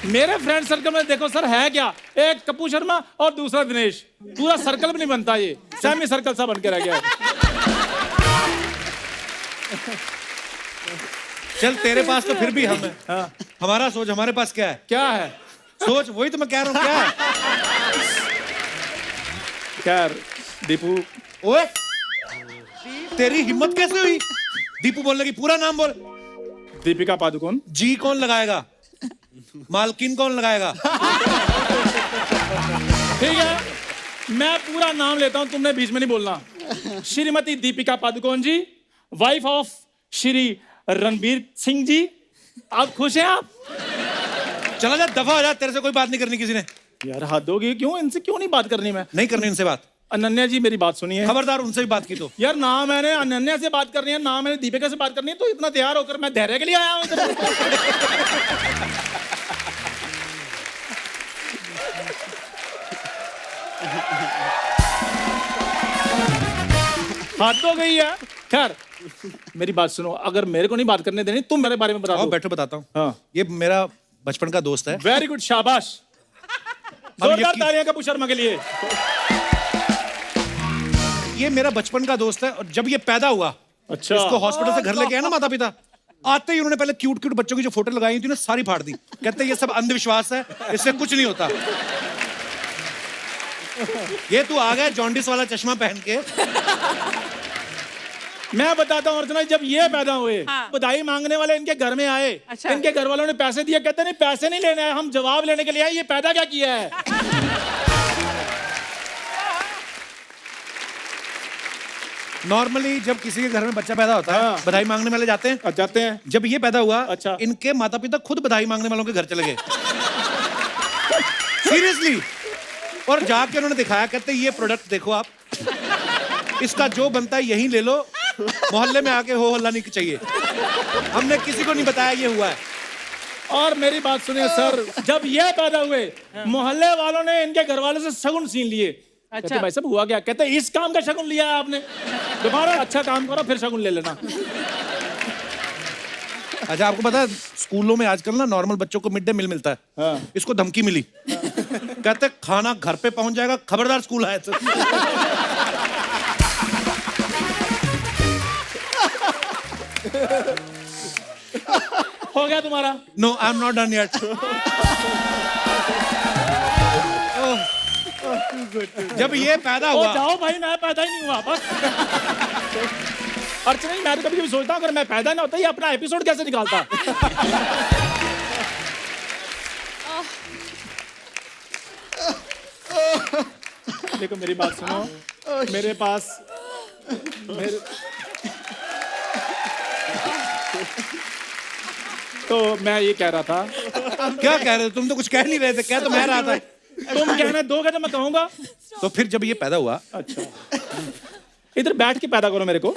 मेरे फ्रेंड सर्कल में देखो सर है क्या, एक कपूर शर्मा और दूसरा दिनेश। पूरा सर्कल भी नहीं बनता, ये सेमी सर्कल सा बन के रह गया है। चल तेरे पास तो फिर भी हम है। हाँ। हमारा सोच, हमारे पास क्या है? क्या है सोच? वही तो मैं कह रहा हूँ, क्या है? क्या दीपू? ओए तेरी हिम्मत कैसे हुई दीपू बोलने की? पूरा नाम बोल। दीपिका पादुकोण। जी कौन लगाएगा? मालकिन कौन लगाएगा? ठीक है, मैं पूरा नाम लेता हूं, तुमने बीच में नहीं बोलना। श्रीमती दीपिका पादुकोण जी, वाइफ ऑफ श्री रणवीर सिंह जी। आप खुश हैं? आप चला जा, दफा हो जा, तेरे से कोई बात नहीं करनी किसी ने। यार हद होगी, क्यों इनसे क्यों नहीं बात करनी? मैं नहीं करनी इनसे बात। अनन्या जी मेरी बात सुनिए। खबरदार उनसे भी बात की तो। यार ना मैंने अनन्या से बात करनी है, ना मैंने दीपिका से बात करनी है, तो इतना तैयार होकर मैं धैर्य के लिए आया हूं इधर। हद हो गई है। खैर मेरी बात सुनो, अगर मेरे को नहीं बात करने देनी तुम मेरे बारे में बता आओ दो। बैठो बताता हूँ। हाँ। ये मेरा बचपन का दोस्त है। वेरी गुड, शाबाश। जोरदार तालियां कपूर शर्मा के लिए। ये मेरा बचपन का दोस्त है और जब ये पैदा हुआ, अच्छा, इसको हॉस्पिटल से घर लेके आए ना माता पिता, आते ही उन्होंने पहले क्यूट क्यूट बच्चों की जो फोटो लगाई थी ना सारी फाड़ दी। कहते ये सब अंधविश्वास है, इससे कुछ नहीं होता। ये तू आ गया जॉन्डिस वाला चश्मा पहन के। मैं बताता हूँ अर्चना, जब ये पैदा हुए बधाई मांगने वाले इनके घर में आए। अच्छा। इनके घर वालों ने पैसे दिए, कहते नहीं पैसे नहीं लेने आए, हम जवाब लेने के लिए आए, ये पैदा क्या किया है। नॉर्मली जब किसी के घर में बच्चा पैदा होता है बधाई मांगने वाले जाते हैं। जाते हैं। जब ये पैदा हुआ, अच्छा, इनके माता पिता खुद बधाई मांगने वालों के घर चले गए। सीरियसली। और जाके उन्होंने दिखाया, कहते ये प्रोडक्ट देखो आप, इसका जो बनता है यही ले लो, मोहल्ले में आके हो हल्ला नहीं चाहिए। हमने किसी को नहीं बताया ये हुआ है। और मेरी बात सुनिए सर, जब ये पैदा हुए मोहल्ले वालों ने इनके घर वालों से शगुन छीन लिए। अच्छा भाई साहब हुआ क्या? कहते इस काम का शगुन लिया है आपने, दोबारा अच्छा काम करो फिर शगुन ले लेना। अच्छा आपको पता है स्कूलों में आजकल ना नॉर्मल बच्चों को मिड डे मील मिलता है। हाँ। इसको धमकी मिली, कहते खाना घर पे पहुंच जाएगा, खबरदार स्कूल आए तो। हो गया तुम्हारा? No I am not done yet. जब ये पैदा हुआ, जाओ भाई, मैं पैदा ही नहीं हुआ बस। अर्चना मैं तो कभी कभी सोचता हूँ अगर मैं पैदा ना होता ये अपना एपिसोड कैसे निकालता। देखो मेरी बात सुनो, मेरे पास तो मैं ये कह रहा था। क्या कह रहे थे तुम? तो कुछ कह नहीं रहे थे, कह तो मैं रहा था। तुम कहने दोगे तो मैं कहूंगा। तो फिर जब ये पैदा हुआ, अच्छा इधर बैठ के पैदा करो मेरे को।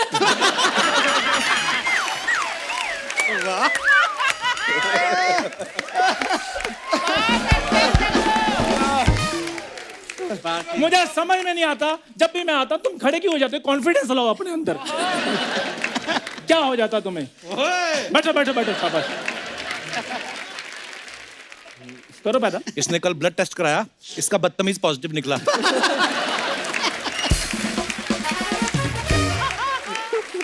मुझे समझ में नहीं आता, जब भी मैं आता तुम खड़े क्यों हो जाते हो? कॉन्फिडेंस लाओ अपने अंदर। क्या हो जाता तुम्हें? बैठो बैठो बैठो, शाबाश। करो पैदा। इसने कल ब्लड टेस्ट कराया, इसका बदतमीज पॉजिटिव निकला।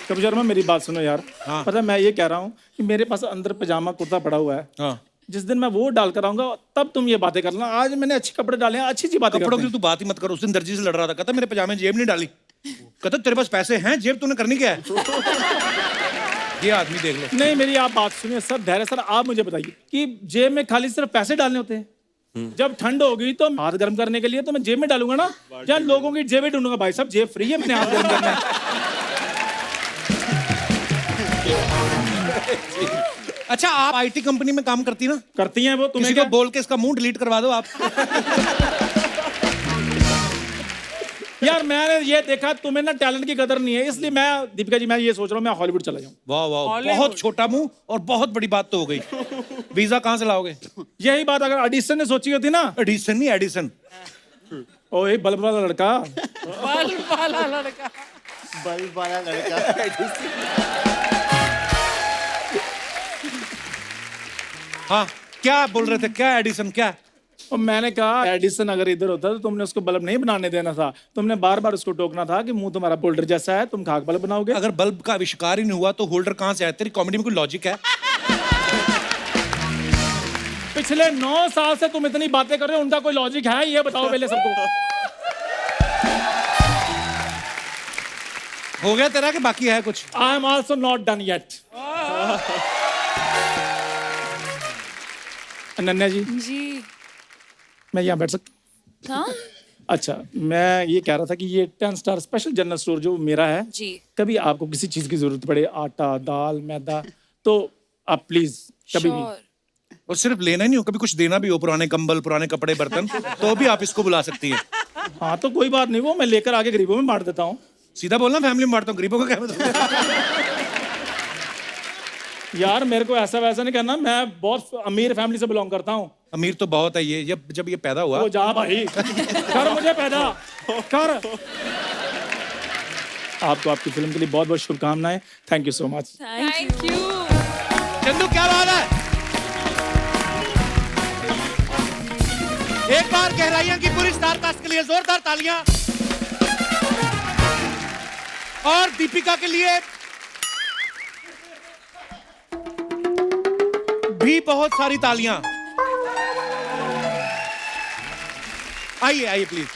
कपूर शर्मा मेरी बात सुनो यार। हाँ। पता मैं ये कह रहा हूँ कि मेरे पास अंदर पजामा कुर्ता पड़ा हुआ है। हाँ। जिस दिन मैं वो डाल कर आऊंगा तब तुम ये बातें करना। आज मैंने अच्छे कपड़े डाले हैं, अच्छी बातें कपड़ों की तू बात ही मत कर। उस दिन दर्जी से लड़ रहा था, कहता मेरे पजामे जेब नहीं डाली। कहता तेरे पास पैसे हैं, जेब तूने करनी क्या है? ये आदमी देख लो। नहीं मेरी आप बात सुनिए सर, धैर्य सर, आप मुझे बताइए कि जेब में खाली सिर्फ पैसे डालने होते हैं? जब ठंड होगी तो हाथ गर्म करने के लिए तो मैं जेब में डालूंगा ना, या लोगों की जेबें ढूंढूंगा? भाई साहब जेब फ्री है, मैंने हाथ गर्म करना है। अच्छा आप आईटी कंपनी में काम करती ना? करती हैं वो, तुम्हें किसी को बोल के इसका मुंह डिलीट करवा दो आप। यार मैंने ये देखा तुम्हें ना टैलेंट की कदर नहीं है, इसलिए मैं दीपिका जी मैं ये सोच रहा हूँ मैं हॉलीवुड चला जाऊँ। वाह वाह, बहुत छोटा मुंह और बहुत बड़ी बात तो हो गई। वीजा कहाँ से लाओगे? यही बात अगर एडिसन ने सोची होती ना। एडिसन नहीं, एडिसन। ओए बल्ब वाला लड़का। बल्ब वाला लड़का। बल्ब वाला लड़का। हाँ क्या बोल रहे थे? क्या एडिसन? क्या? और मैंने कहा एडिसन अगर इधर होता तो तुमने उसको बल्ब नहीं बनाने देना था, तुमने बार बार उसको टोकना था कि मुंह तुम्हारा होल्डर जैसा है, तुम खाक बल्ब बनाओगे। अगर बल्ब का आविष्कार ही नहीं हुआ तो होल्डर कहाँ से आया? तेरी कॉमेडी में कोई लॉजिक है? पिछले 9 साल से तुम इतनी बातें कर रहे हो, उनका कोई लॉजिक है? ये बताओ पहले सबको। हो गया तेरा कि बाकी है कुछ? I am also not done yet. Ananya ji मैं यहाँ बैठ सकता हूँ? अच्छा मैं ये कह रहा था कि ये 10 स्टार स्पेशल जनरल स्टोर जो मेरा है जी, कभी आपको किसी चीज की जरूरत पड़े, आटा दाल मैदा, तो आप प्लीज कभी भी। और सिर्फ लेना ही नहीं हो, कभी कुछ देना भी हो, पुराने कंबल, पुराने कपड़े, बर्तन, तो भी आप इसको बुला सकती हैं। हाँ तो कोई बात नहीं, वो मैं लेकर आगे गरीबों में बांट देता हूँ। सीधा बोलना, फैमिली में बांटता हूँ, गरीबों का क्या मतलब? यार मेरे को ऐसा वैसा नहीं करना, मैं बहुत अमीर फैमिली से बिलोंग करता हूँ। अमीर तो बहुत है ये। जब ये पैदा हुआ, वो जा भाई कर मुझे पैदा कर। आपको आपकी फिल्म के लिए बहुत बहुत शुभकामनाएं। Thank you so much. Thank you. Chandu क्या बात है? एक बार गहराइयां की पूरी स्टार कास्ट के लिए जोरदार तालियां, और दीपिका के लिए भी बहुत सारी तालियां। आइए आइए प्लीज।